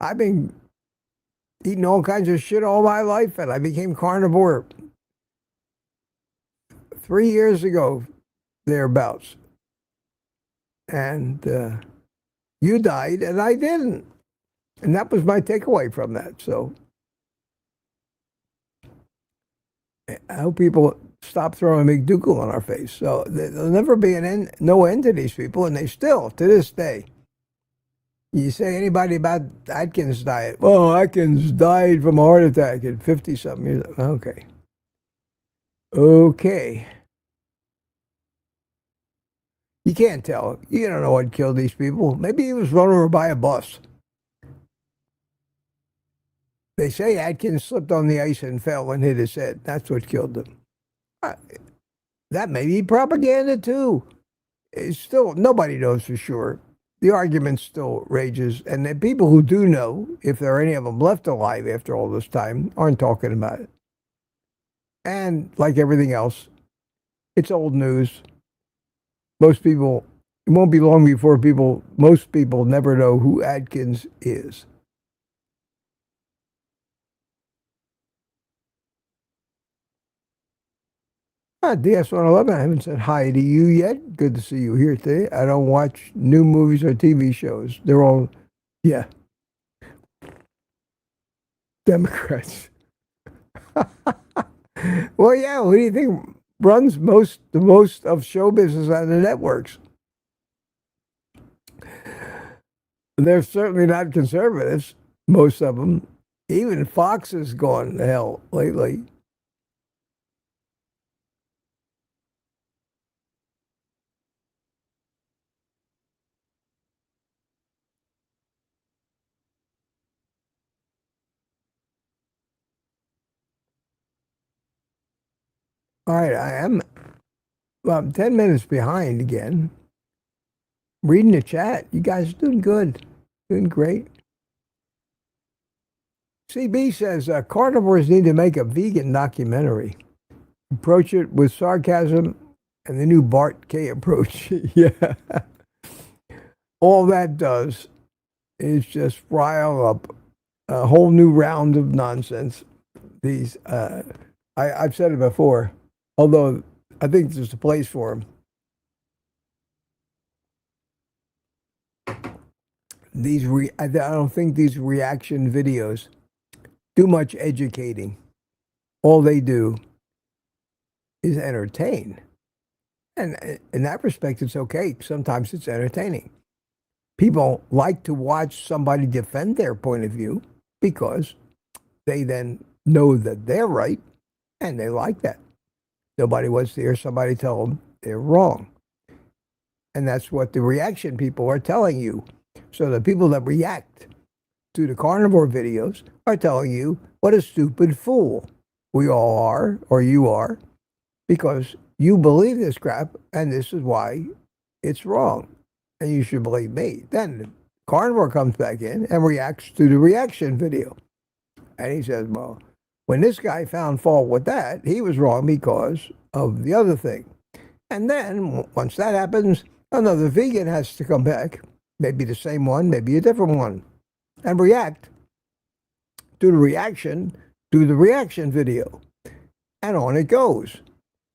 I've been eating all kinds of shit all my life, and I became carnivore 3 years ago, thereabouts. And you died, and I didn't. And that was my takeaway from that. So I hope people stop throwing McDougall on our face. So there'll never be no end to these people, and they still, to this day. You say anybody about Atkins' diet, well, Atkins died from a heart attack at 50-something years old. Okay. Okay. You can't tell. You don't know what killed these people. Maybe he was run over by a bus. They say Atkins slipped on the ice and fell and hit his head. That's what killed him. That may be propaganda, too. It's still, nobody knows for sure. The argument still rages. And the people who do know, if there are any of them left alive after all this time, aren't talking about it. And like everything else, it's old news. Most people, it won't be long before most people never know who Atkins is. DS111, I haven't said hi to you yet. Good to see you here today. I don't watch new movies or TV shows. They're all, yeah, Democrats. Well, yeah, what do you think runs the most of show business on the networks? They're certainly not conservatives, most of them. Even Fox has gone to hell lately. All right, I'm 10 minutes behind again. Reading the chat. You guys are doing good. Doing great. CB says carnivores need to make a vegan documentary. Approach it with sarcasm and the new Bart K approach. Yeah. All that does is just rile up a whole new round of nonsense. These, I've said it before, although I think there's a place for them. I don't think these reaction videos do much educating. All they do is entertain. And in that respect, it's okay. Sometimes it's entertaining. People like to watch somebody defend their point of view because they then know that they're right, and they like that. Nobody wants to hear somebody tell them they're wrong. And that's what the reaction people are telling you. So the people that react to the carnivore videos are telling you what a stupid fool we all are, or you are, because you believe this crap, and this is why it's wrong. And you should believe me. Then Carnivore comes back in and reacts to the reaction video. And he says, well, when this guy found fault with that, he was wrong because of the other thing. And then once that happens, another vegan has to come back, maybe the same one, maybe a different one, and react to the reaction video. And on it goes.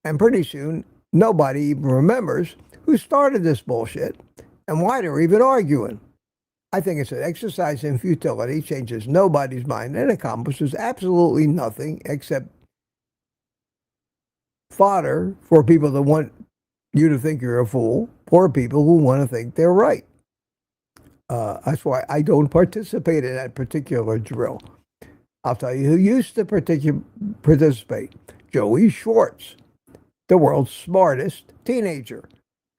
And pretty soon, nobody even remembers who started this bullshit and why they're even arguing. I think it's an exercise in futility, changes nobody's mind, and accomplishes absolutely nothing except fodder for people that want you to think you're a fool, or people who want to think they're right. That's why I don't participate in that particular drill. I'll tell you who used to participate. Joey Schwartz, the world's smartest teenager.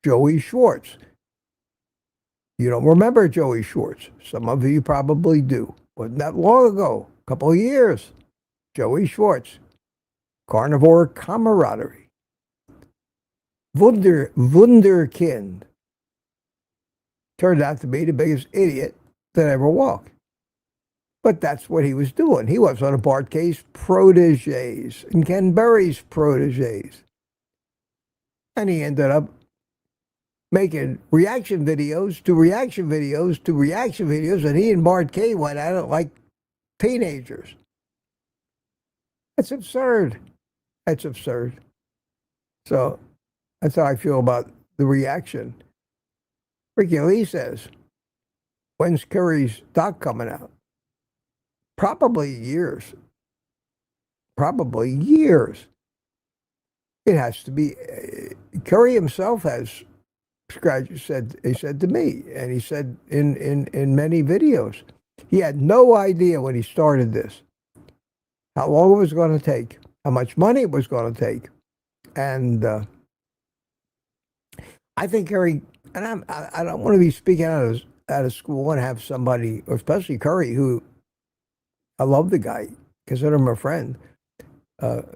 Joey Schwartz. You don't remember Joey Schwartz. Some of you probably do. Wasn't that long ago, a couple of years. Joey Schwartz. Carnivore camaraderie. Wunderkind. Turned out to be the biggest idiot that ever walked. But that's what he was doing. He was one of Bart K's proteges and Ken Berry's proteges. And he ended up making reaction videos to reaction videos to reaction videos, and he and Bart K went at it like teenagers. That's absurd. That's absurd. So that's how I feel about the reaction. Ricky Lee says, when's Curry's doc coming out? Probably years. Probably years. It has to be. Curry himself has said to me, and he said in many videos, he had no idea when he started this how long it was going to take, how much money it was going to take, and I think Curry, and I don't want to be speaking out of school and have somebody, especially Curry, who I love the guy, consider him a friend,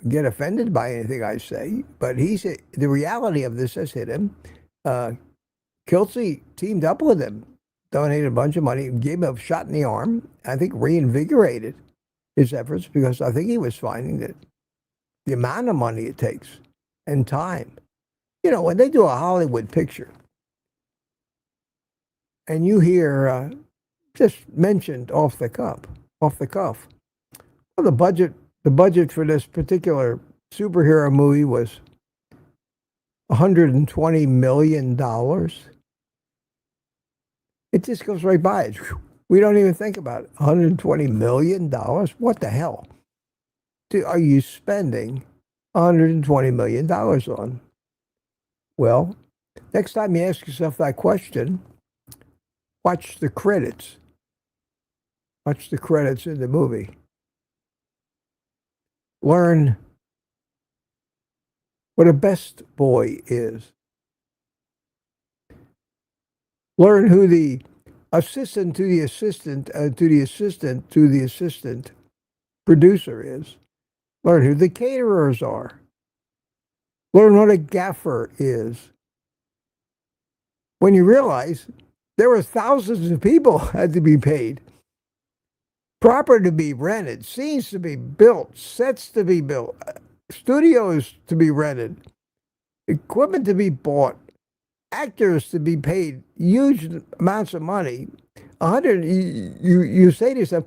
get offended by anything I say, but the reality of this has hit him. Kilsey teamed up with him, donated a bunch of money, gave him a shot in the arm, I think reinvigorated his efforts, because I think he was finding that the amount of money it takes and time. You know, when they do a Hollywood picture and you hear just mentioned off the cuff, well, the budget for this particular superhero movie was $120 million. It just goes right by it. We don't even think about it. $120 million? What the hell are you spending $120 million on? Well, next time you ask yourself that question, watch the credits. Watch the credits in the movie. Learn what a best boy is. Learn who the assistant to the assistant to the assistant to the assistant producer is. Learn who the caterers are. Learn what a gaffer is. When you realize there were thousands of people had to be paid property to be rented, scenes to be built, sets to be built, studios to be rented, equipment to be bought, actors to be paid huge amounts of money. You say to yourself,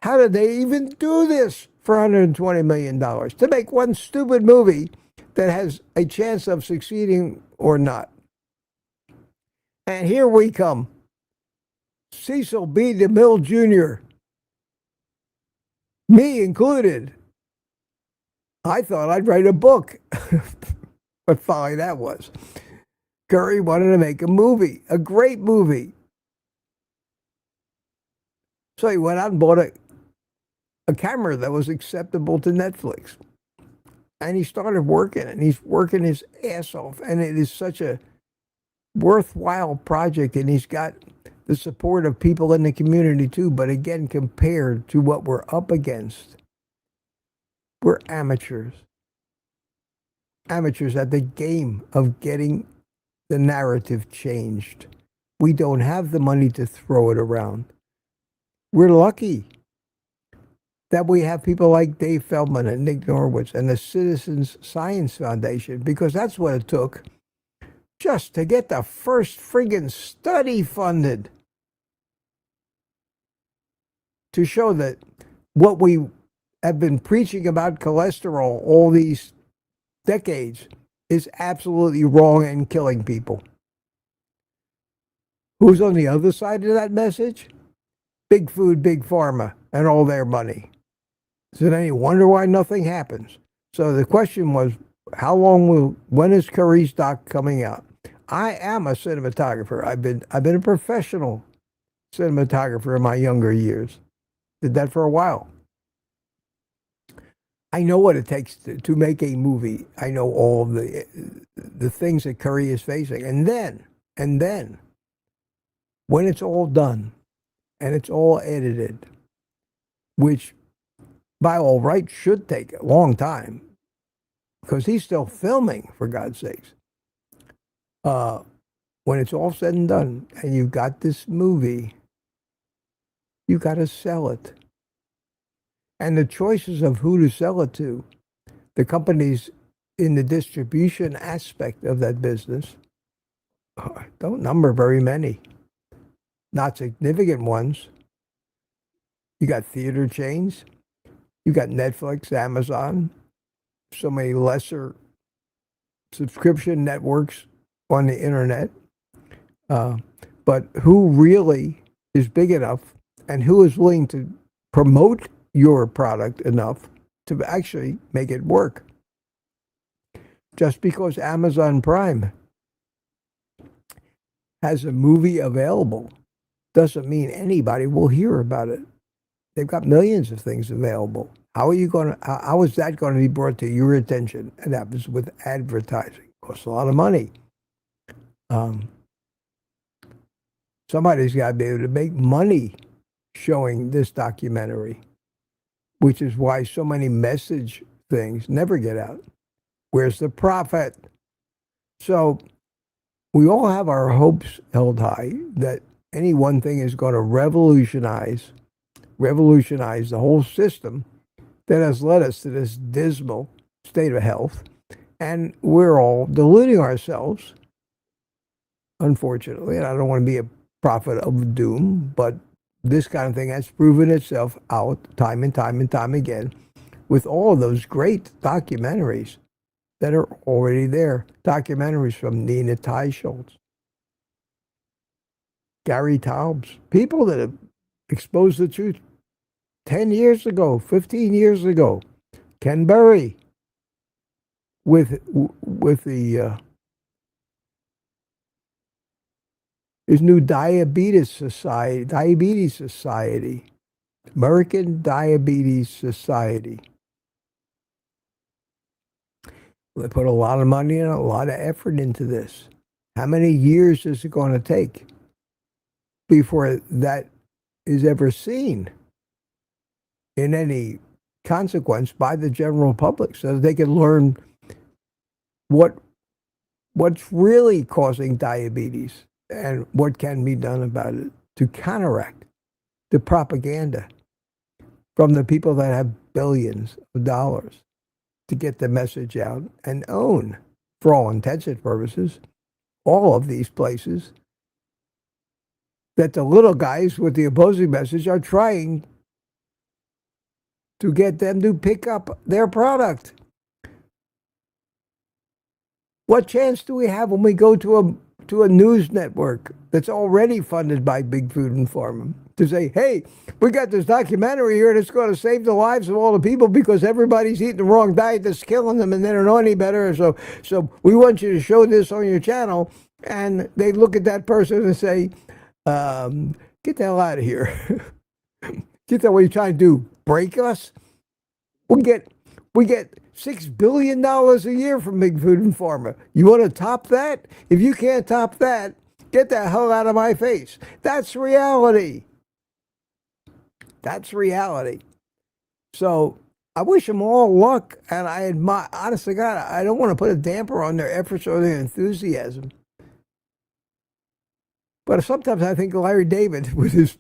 how did they even do this for $120 million to make one stupid movie that has a chance of succeeding or not? And here we come. Cecil B. DeMille Jr., me included. I thought I'd write a book. What folly that was. Curry wanted to make a movie, a great movie. So he went out and bought a camera that was acceptable to Netflix. And he started working, and he's working his ass off. And it is such a worthwhile project, and he's got the support of people in the community too. But again, compared to what we're up against, we're amateurs. Amateurs at the game of getting the narrative changed. We don't have the money to throw it around. We're lucky that we have people like Dave Feldman and Nick Norwitz and the Citizens Science Foundation, because that's what it took just to get the first friggin' study funded to show that what we have been preaching about cholesterol all these decades is absolutely wrong and killing people. Who's on the other side of that message? Big food, big pharma, and all their money. Is it any wonder why nothing happens? So the question was, when is Curry's doc coming out? I am a cinematographer. I've been a professional cinematographer in my younger years. Did that for a while. I know what it takes to make a movie. I know all the things that Curry is facing. And then, when it's all done and it's all edited, which by all rights should take a long time, because he's still filming, for God's sakes. When it's all said and done and you've got this movie, you got to sell it. And the choices of who to sell it to, the companies in the distribution aspect of that business, don't number very many. Not significant ones. You got theater chains. You got Netflix, Amazon, so many lesser subscription networks on the internet. But who really is big enough and who is willing to promote your product enough to actually make it work? Just because Amazon Prime has a movie available doesn't mean anybody will hear about it. They've got millions of things available. How is that going to be brought to your attention? And that was with advertising. It costs a lot of money. Somebody's got to be able to make money showing this documentary, which is why so many message things never get out. Where's the profit? So we all have our hopes held high that any one thing is going to revolutionize the whole system that has led us to this dismal state of health. And we're all deluding ourselves, unfortunately. And I don't want to be a prophet of doom, but this kind of thing has proven itself out time and time and time again with all of those great documentaries that are already there. Documentaries from Nina Teicholz, Gary Taubes, people that have exposed the truth 10 years ago, 15 years ago. Ken Berry with the his new Diabetes Society, American Diabetes Society. They put a lot of money and a lot of effort into this. How many years is it going to take before that is ever seen in any consequence by the general public, so that they can learn what's really causing diabetes and what can be done about it to counteract the propaganda from the people that have billions of dollars to get the message out and own, for all intents and purposes, all of these places that the little guys with the opposing message are trying to get them to pick up their product. What chance do we have when we go to a news network that's already funded by Big Food and Pharma to say, hey, we got this documentary here that's going to save the lives of all the people because everybody's eating the wrong diet that's killing them and they don't know any better. So we want you to show this on your channel. And they look at that person and say, get the hell out of here. Get that, what are you trying to do? Break us? We get $6 billion a year from Big Food and Pharma. You want to top that? If you can't top that, get the hell out of my face. That's reality. That's reality. So I wish them all luck, and I admire, honestly, God, I don't want to put a damper on their efforts or their enthusiasm. But sometimes I think Larry David, with his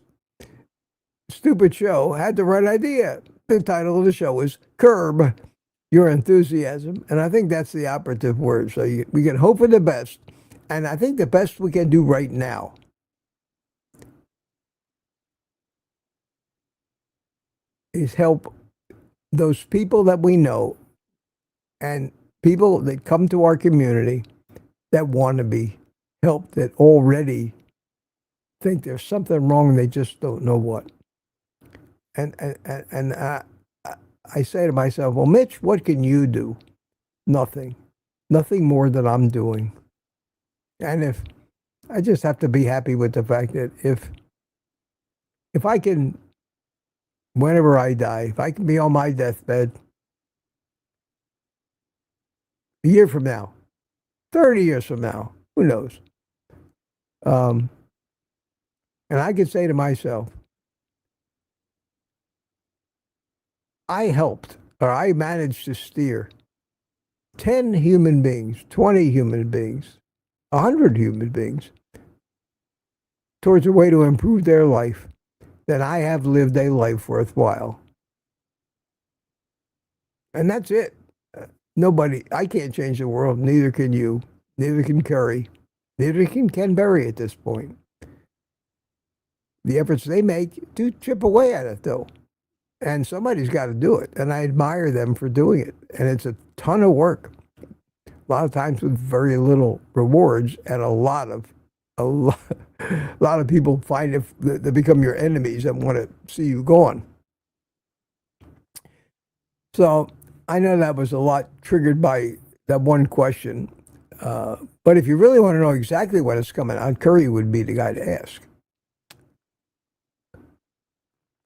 stupid show, had the right idea. The title of the show is Curb Your Enthusiasm, and I think that's the operative word. So we can hope for the best, and I think the best we can do right now is help those people that we know and people that come to our community that want to be helped, that already think there's something wrong, they just don't know what. And I say to myself, well, Mitch, what can you do? Nothing. Nothing more than I'm doing. And if I just have to be happy with the fact that if I can, whenever I die, if I can be on my deathbed a year from now, 30 years from now, who knows? And I can say to myself, I helped, or I managed to steer 10 human beings, 20 human beings, 100 human beings towards a way to improve their life, then I have lived a life worthwhile. And that's it. Nobody, I can't change the world, neither can you, neither can Curry, neither can Ken Berry at this point. The efforts they make do chip away at it, though. And somebody's got to do it. And I admire them for doing it. And it's a ton of work. A lot of times with very little rewards, and a lot of people find if they become your enemies and want to see you gone. So I know that was a lot triggered by that one question. But if you really want to know exactly when it's coming out, Curry would be the guy to ask.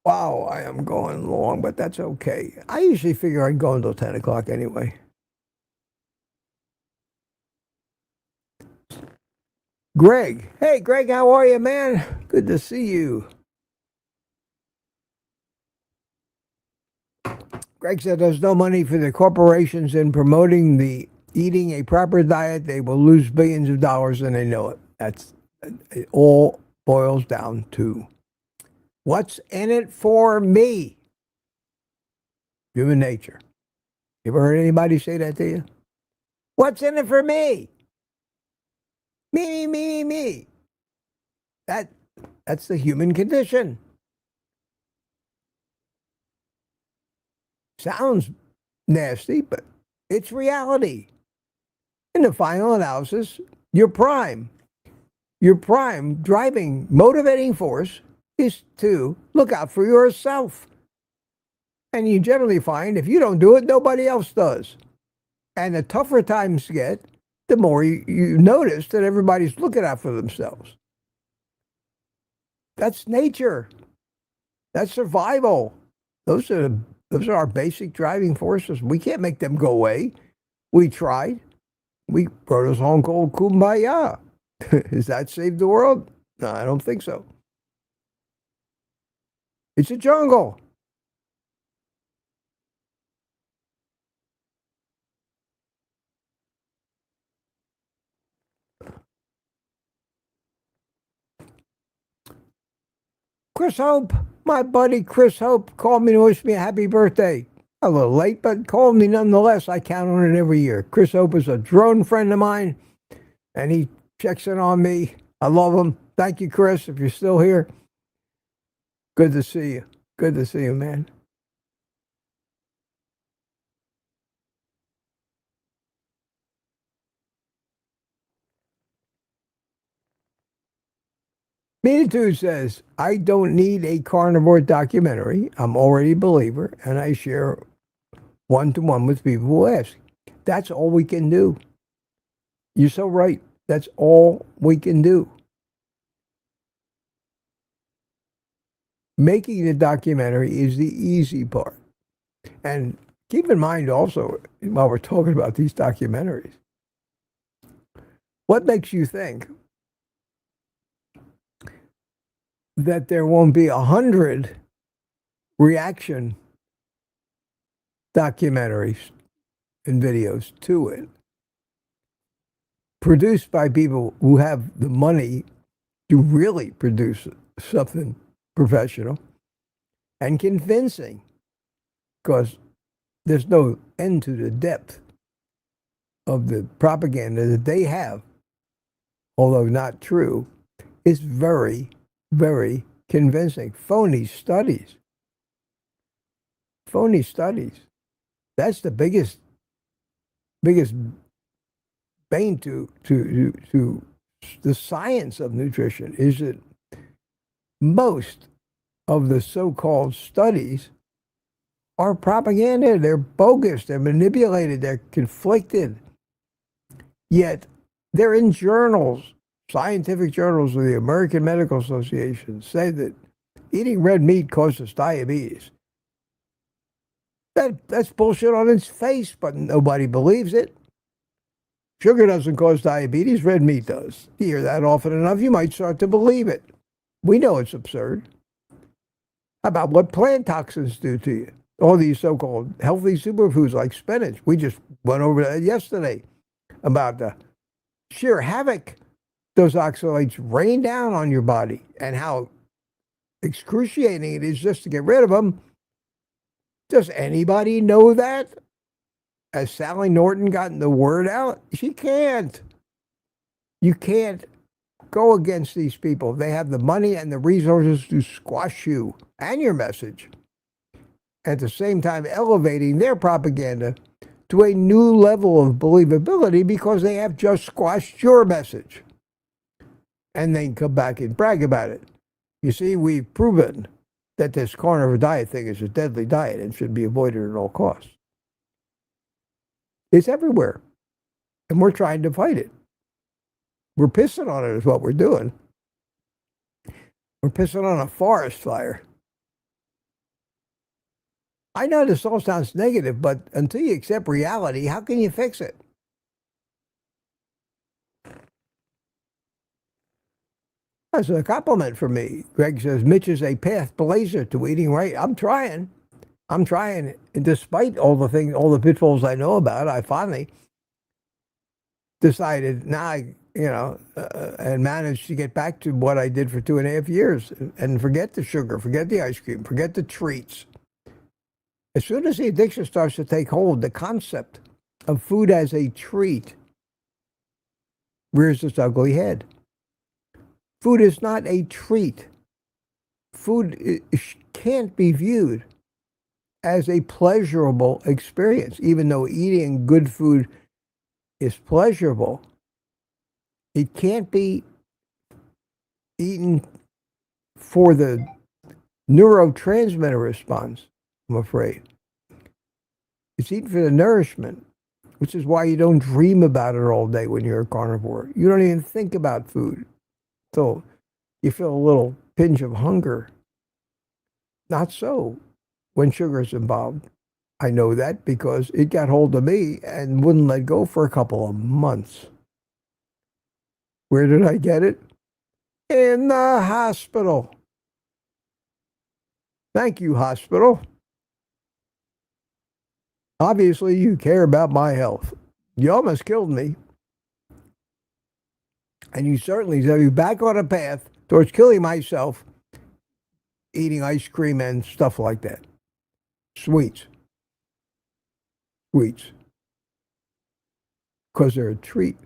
Wow, I am going long, but that's okay. I usually figure I'd go until 10 o'clock anyway. Greg. Hey, Greg, how are you, man? Good to see you. Greg said there's no money for the corporations in promoting the eating a proper diet. They will lose billions of dollars, and they know it. It all boils down to what's in it for me? Human nature. You ever heard anybody say that to you? What's in it for me? Me. That's the human condition. Sounds nasty, but it's reality. In the final analysis, your prime driving, motivating force is to look out for yourself. And you generally find if you don't do it, nobody else does. And the tougher times get, the more you notice that everybody's looking out for themselves. That's nature. That's survival. Those are our basic driving forces. We can't make them go away. We tried. We wrote a song called Kumbaya. Has that saved the world? No, I don't think so. It's a jungle. Chris Hope, My buddy Chris Hope called me to wish me a happy birthday. A little late, but called me nonetheless. I count on it every year. Chris Hope is a drone friend of mine, and he checks in on me. I love him. Thank you, Chris, if you're still here. Good to see you. Good to see you, man. Meanitude says, I don't need a carnivore documentary. I'm already a believer, and I share one-to-one with people who ask. That's all we can do. You're so right. That's all we can do. Making the documentary is the easy part. And keep in mind also, while we're talking about these documentaries, what makes you think that there won't be 100 reaction documentaries and videos to it, produced by people who have the money to really produce something professional and convincing, because there's no end to the depth of the propaganda that they have, although not true, is very, very convincing. Phony studies. Phony studies. That's the biggest bane to the science of nutrition, is that most of the so-called studies are propaganda. They're bogus. They're manipulated. They're conflicted. Yet they're in journals, scientific journals of the American Medical Association, say that eating red meat causes diabetes. That's bullshit on its face, but nobody believes it. Sugar doesn't cause diabetes. Red meat does. You hear that often enough, you might start to believe it. We know it's absurd. How about what plant toxins do to you? All these so-called healthy superfoods like spinach. We just went over that yesterday about the sheer havoc those oxalates rain down on your body and how excruciating it is just to get rid of them. Does anybody know that? Has Sally Norton gotten the word out? She can't. You can't go against these people. They have the money and the resources to squash you and your message, at the same time elevating their propaganda to a new level of believability because they have just squashed your message. And then come back and brag about it. You see, we've proven that this carnivore diet thing is a deadly diet and should be avoided at all costs. It's everywhere, and we're trying to fight it. We're pissing on it is what we're doing. We're pissing on a forest fire. I know this all sounds negative, but until you accept reality, how can you fix it? That's a compliment for me. Greg says, Mitch is a path blazer to eating right. I'm trying. And despite all the things, all the pitfalls I know about, I finally decided and managed to get back to what I did for 2.5 years and forget the sugar, forget the ice cream, forget the treats. As soon as the addiction starts to take hold, the concept of food as a treat rears its ugly head. Food is not a treat. Food can't be viewed as a pleasurable experience, even though eating good food is pleasurable. It can't be eaten for the neurotransmitter response, I'm afraid. It's eaten for the nourishment, which is why you don't dream about it all day when you're a carnivore. You don't even think about food. So you feel a little pinch of hunger. Not so when sugar is involved. I know that because it got hold of me and wouldn't let go for a couple of months. Where did I get it? In the hospital. Thank you, hospital. Obviously, you care about my health. You almost killed me. And you certainly set me back on a path towards killing myself eating ice cream and stuff like that. Sweets. Sweets. Because they're a treat.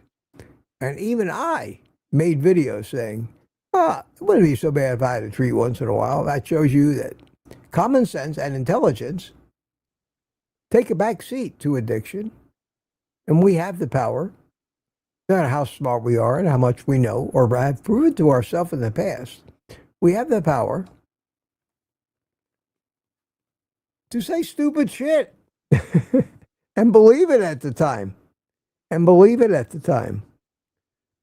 And even I made videos saying, it wouldn't be so bad if I had a treat once in a while. That shows you that common sense and intelligence take a back seat to addiction. And we have the power, no matter how smart we are and how much we know, or have proven to ourselves in the past, we have the power to say stupid shit and believe it at the time.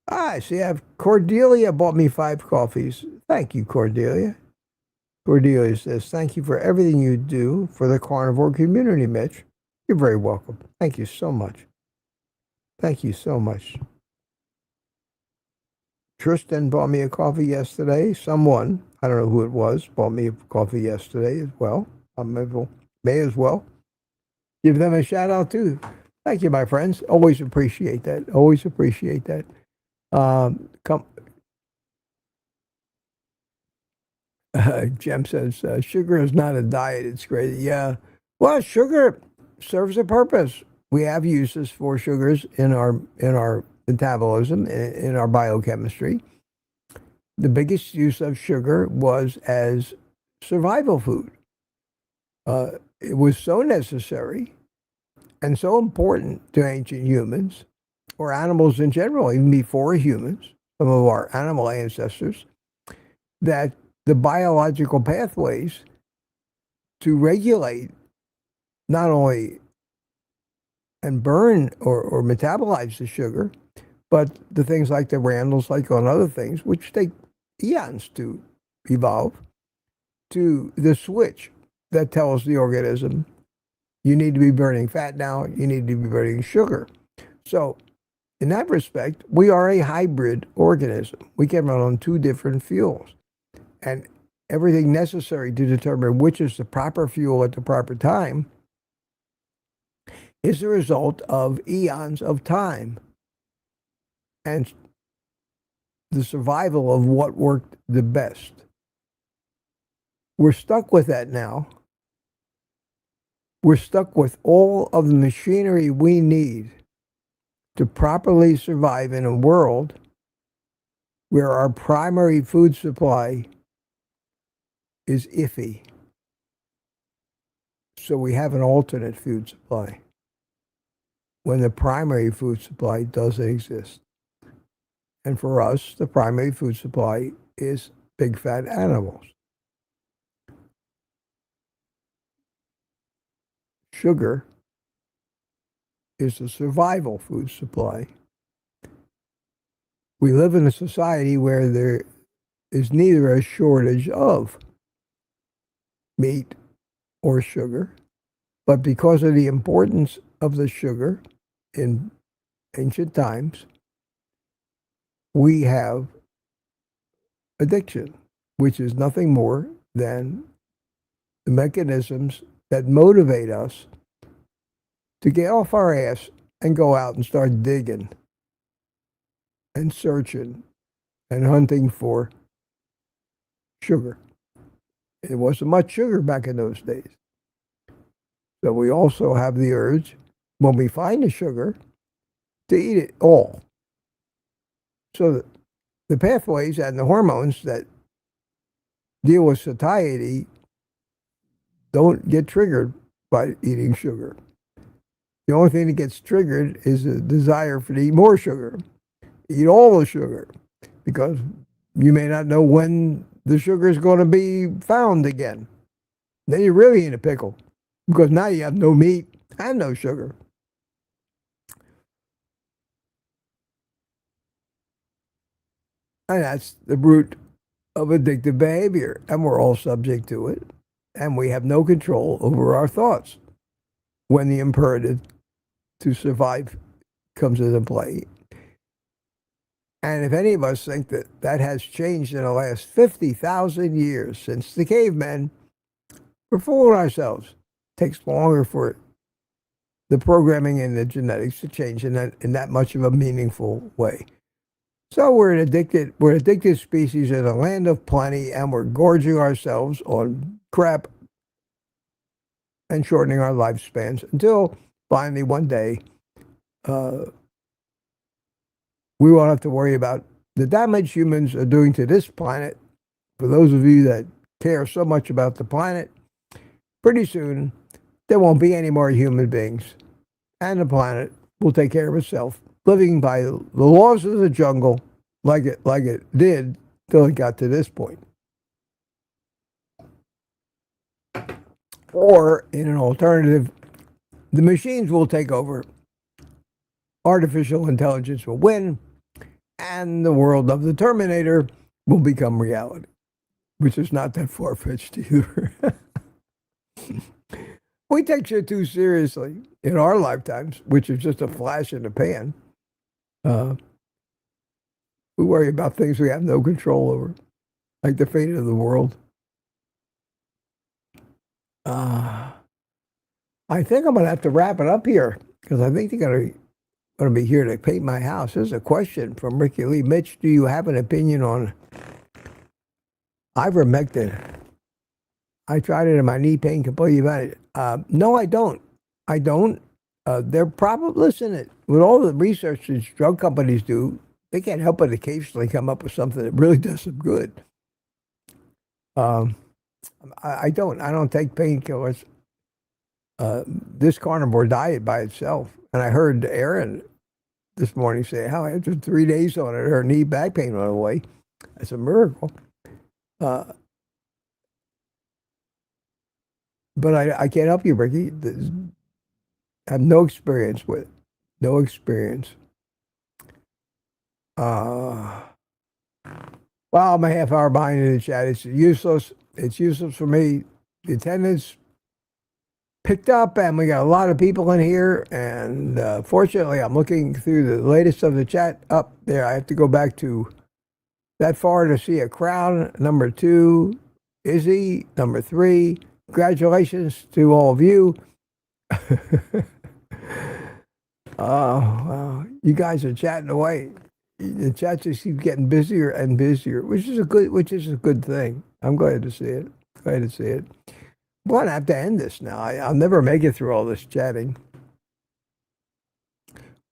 I see. I have Cordelia bought me 5 coffees. Thank you, Cordelia. Cordelia says, thank you for everything you do for the carnivore community, Mitch. You're very welcome. Thank you so much. Thank you so much. Tristan bought me a coffee yesterday. Someone, I don't know who it was, bought me a coffee yesterday as well. I may as well give them a shout out too. Thank you, my friends. Always appreciate that. Always appreciate that. Jem says, sugar is not a diet. It's great. Yeah. Well, sugar serves a purpose. We have uses for sugars in our metabolism, in our biochemistry. The biggest use of sugar was as survival food. It was so necessary and so important to ancient humans, or animals in general, even before humans, some of our animal ancestors, that the biological pathways to regulate not only and burn or metabolize the sugar, but the things like the Randalls, like on other things, which take eons to evolve, to the switch that tells the organism, you need to be burning fat now, you need to be burning sugar. So in that respect, we are a hybrid organism. We can run on 2 different fuels. And everything necessary to determine which is the proper fuel at the proper time is the result of eons of time and the survival of what worked the best. We're stuck with that now. We're stuck with all of the machinery we need to properly survive in a world where our primary food supply is iffy. So we have an alternate food supply when the primary food supply doesn't exist. And for us, the primary food supply is big fat animals. Sugar is a survival food supply. We live in a society where there is neither a shortage of meat or sugar, but because of the importance of the sugar in ancient times, we have addiction, which is nothing more than the mechanisms that motivate us to get off our ass and go out and start digging and searching and hunting for sugar. It wasn't much sugar back in those days. So we also have the urge, when we find the sugar, to eat it all. So the pathways and the hormones that deal with satiety don't get triggered by eating sugar. The only thing that gets triggered is a desire to eat more sugar. Eat all the sugar, because you may not know when the sugar is going to be found again. Then you're really in a pickle, because now you have no meat and no sugar. And that's the root of addictive behavior, and we're all subject to it, and we have no control over our thoughts when the imperative to survive comes into play. And if any of us think that that has changed in the last 50,000 years since the cavemen, we're fooling ourselves. It takes longer for the programming and the genetics to change in that much of a meaningful way. So we're an addicted species in a land of plenty, and we're gorging ourselves on crap and shortening our lifespans until finally one day we won't have to worry about the damage humans are doing to this planet. For those of you that care so much about the planet, pretty soon there won't be any more human beings, and the planet will take care of itself, living by the laws of the jungle like it did till it got to this point. Or, in an alternative, the machines will take over, artificial intelligence will win, and the world of the Terminator will become reality, which is not that far-fetched either. We take shit too seriously in our lifetimes, which is just a flash in the pan. We worry about things we have no control over, like the fate of the world. I think I'm going to have to wrap it up here because I think they're going to be here to paint my house. There's a question from Ricky Lee. Mitch, do you have an opinion on ivermectin? I tried it and my knee pain completely vanished. No, I don't. I don't. They're probably, listen, with all the research that drug companies do, they can't help but occasionally come up with something that really does some good. I don't take painkillers. This carnivore diet by itself, and I heard Erin this morning say how after 3 days on it, her knee back pain went away. That's a miracle. But I can't help you, Ricky. I have no experience with it. No experience. Well, I'm a half hour behind in the chat. It's useless. It's useless for me. The attendance picked up, and we got a lot of people in here. And fortunately, I'm looking through the latest of the chat up there. I have to go back to that far to see a crowd. Number 2, Izzy. Number 3. Congratulations to all of you. Wow. You guys are chatting away. The chat just keeps getting busier and busier, which is a good thing. I'm glad to see it. Glad to see it. I'm going to have to end this now. I'll never make it through all this chatting,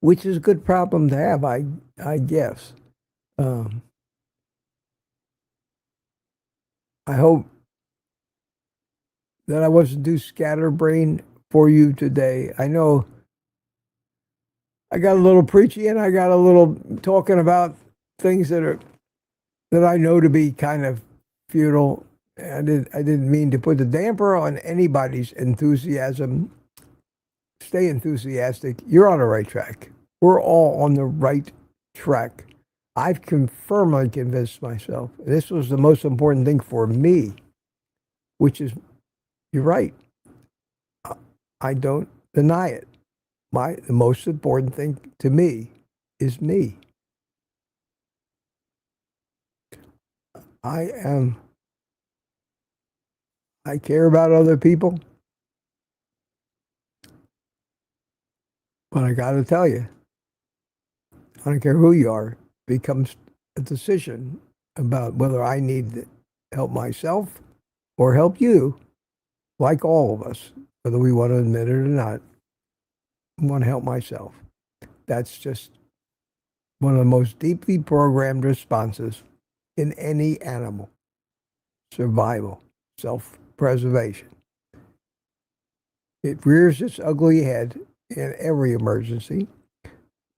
which is a good problem to have, I guess. I hope that I wasn't too scatterbrained for you today. I know I got a little preachy and I got a little talking about things that I know to be kind of futile. I didn't mean to put the damper on anybody's enthusiasm. Stay enthusiastic. You're on the right track. We're all on the right track. I've firmly convinced myself this was the most important thing for me, which is, you're right. I don't deny it. The most important thing to me is me. I care about other people, but I got to tell you, I don't care who you are, it becomes a decision about whether I need to help myself or help you, like all of us, whether we want to admit it or not. I want to help myself. That's just one of the most deeply programmed responses in any animal. Survival, self-preservation. It rears its ugly head in every emergency.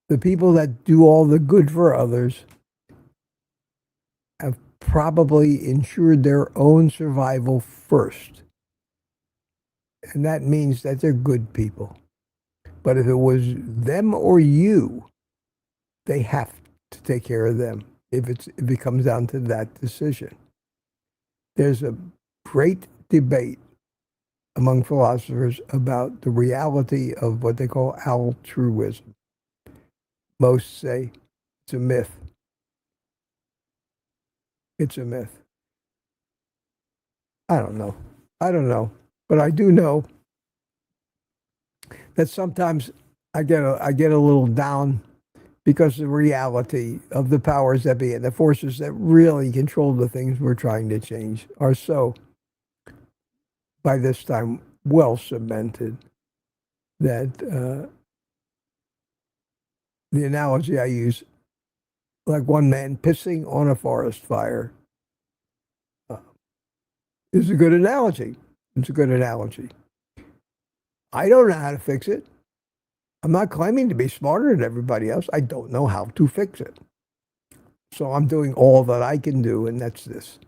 The people that do all the good for others have probably ensured their own survival first. And that means that they're good people. But if it was them or you, they have to take care of them if it comes down to that decision. There's a great debate among philosophers about the reality of what they call altruism. Most say it's a myth. It's a myth. I don't know. But I do know that sometimes I get a little down because the reality of the powers that be and the forces that really control the things we're trying to change are so, by this time, well cemented that the analogy I use, like one man pissing on a forest fire, is a good analogy. It's a good analogy. I don't know how to fix it. I'm not claiming to be smarter than everybody else. I don't know how to fix it. So I'm doing all that I can do, and that's this.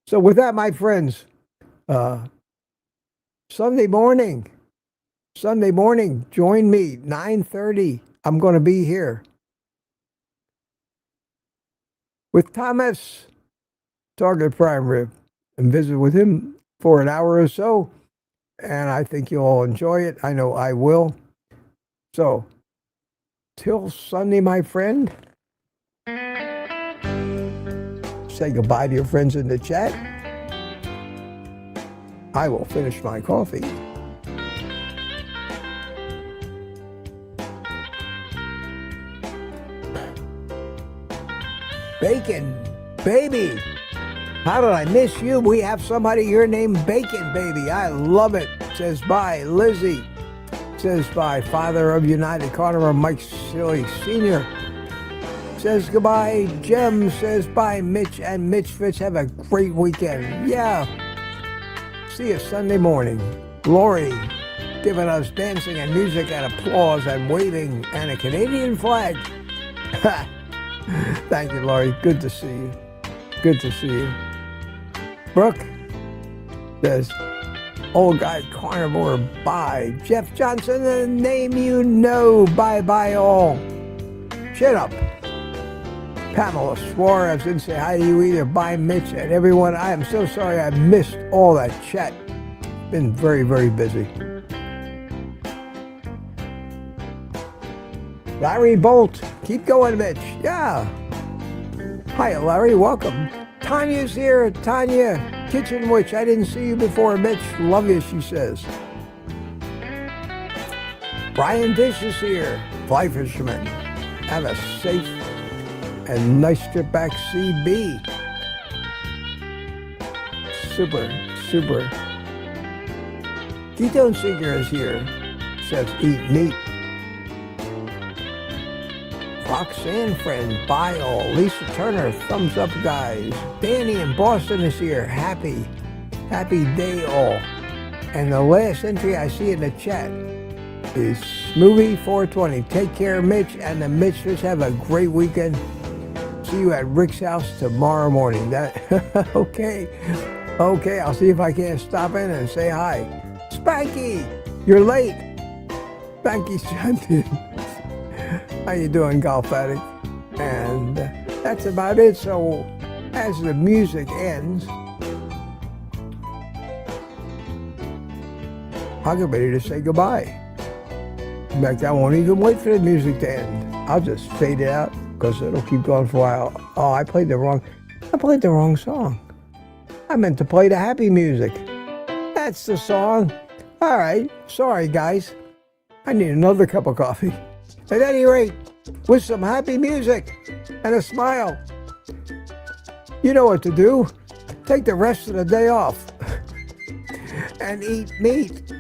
So with that, my friends, Sunday morning, join me, 9:30. I'm going to be here with Thomas, Target Prime Rib, and visit with him for an hour or so. And I think you'll all enjoy it. I know I will. So, till Sunday, my friend, say goodbye to your friends in the chat. I will finish my coffee. Bacon, baby. How did I miss you? We have somebody here named Bacon, baby. I love it. Says bye, Lizzie. Says bye, father of United Carnivore, Mike Silly Sr. Says goodbye, Jem. Says bye, Mitch and Mitch Fitch. Have a great weekend. Yeah. See you Sunday morning. Lori giving us dancing and music and applause and waving and a Canadian flag. Thank you, Lori. Good to see you. Good to see you. Brooke says, Old Guy Carnivore, bye. Jeff Johnson, the name you know, bye all. Shut up. Pamela Suarez didn't say hi to you either. Bye, Mitch and everyone. I am so sorry I missed all that chat. Been very, very busy. Larry Bolt, keep going, Mitch. Yeah. Hi, Larry, welcome. Tanya's here. Tanya, Kitchen Witch. I didn't see you before, Mitch. Love you, she says. Brian Dish is here. Fly fisherman. Have a safe and nice trip back, CB. Super, super. Ketone Seeker is here. Says eat meat. Roxanne friend, bye all. Lisa Turner, thumbs up, guys. Danny in Boston is here. Happy day all. And the last entry I see in the chat is Smoothie420. Take care, Mitch and the Mitchers. Have a great weekend. See you at Rick's house tomorrow morning. Okay. I'll see if I can't stop in and say hi. Spanky, you're late. Spanky's jumped. How you doing, Golf Addict? And that's about it. So as the music ends, I'll get ready to say goodbye. In fact, I won't even wait for the music to end. I'll just fade it out because it'll keep going for a while. Oh, I played the wrong song. I meant to play the happy music. That's the song. All right. Sorry, guys. I need another cup of coffee. At any rate, with some happy music and a smile, you know what to do. Take the rest of the day off and eat meat.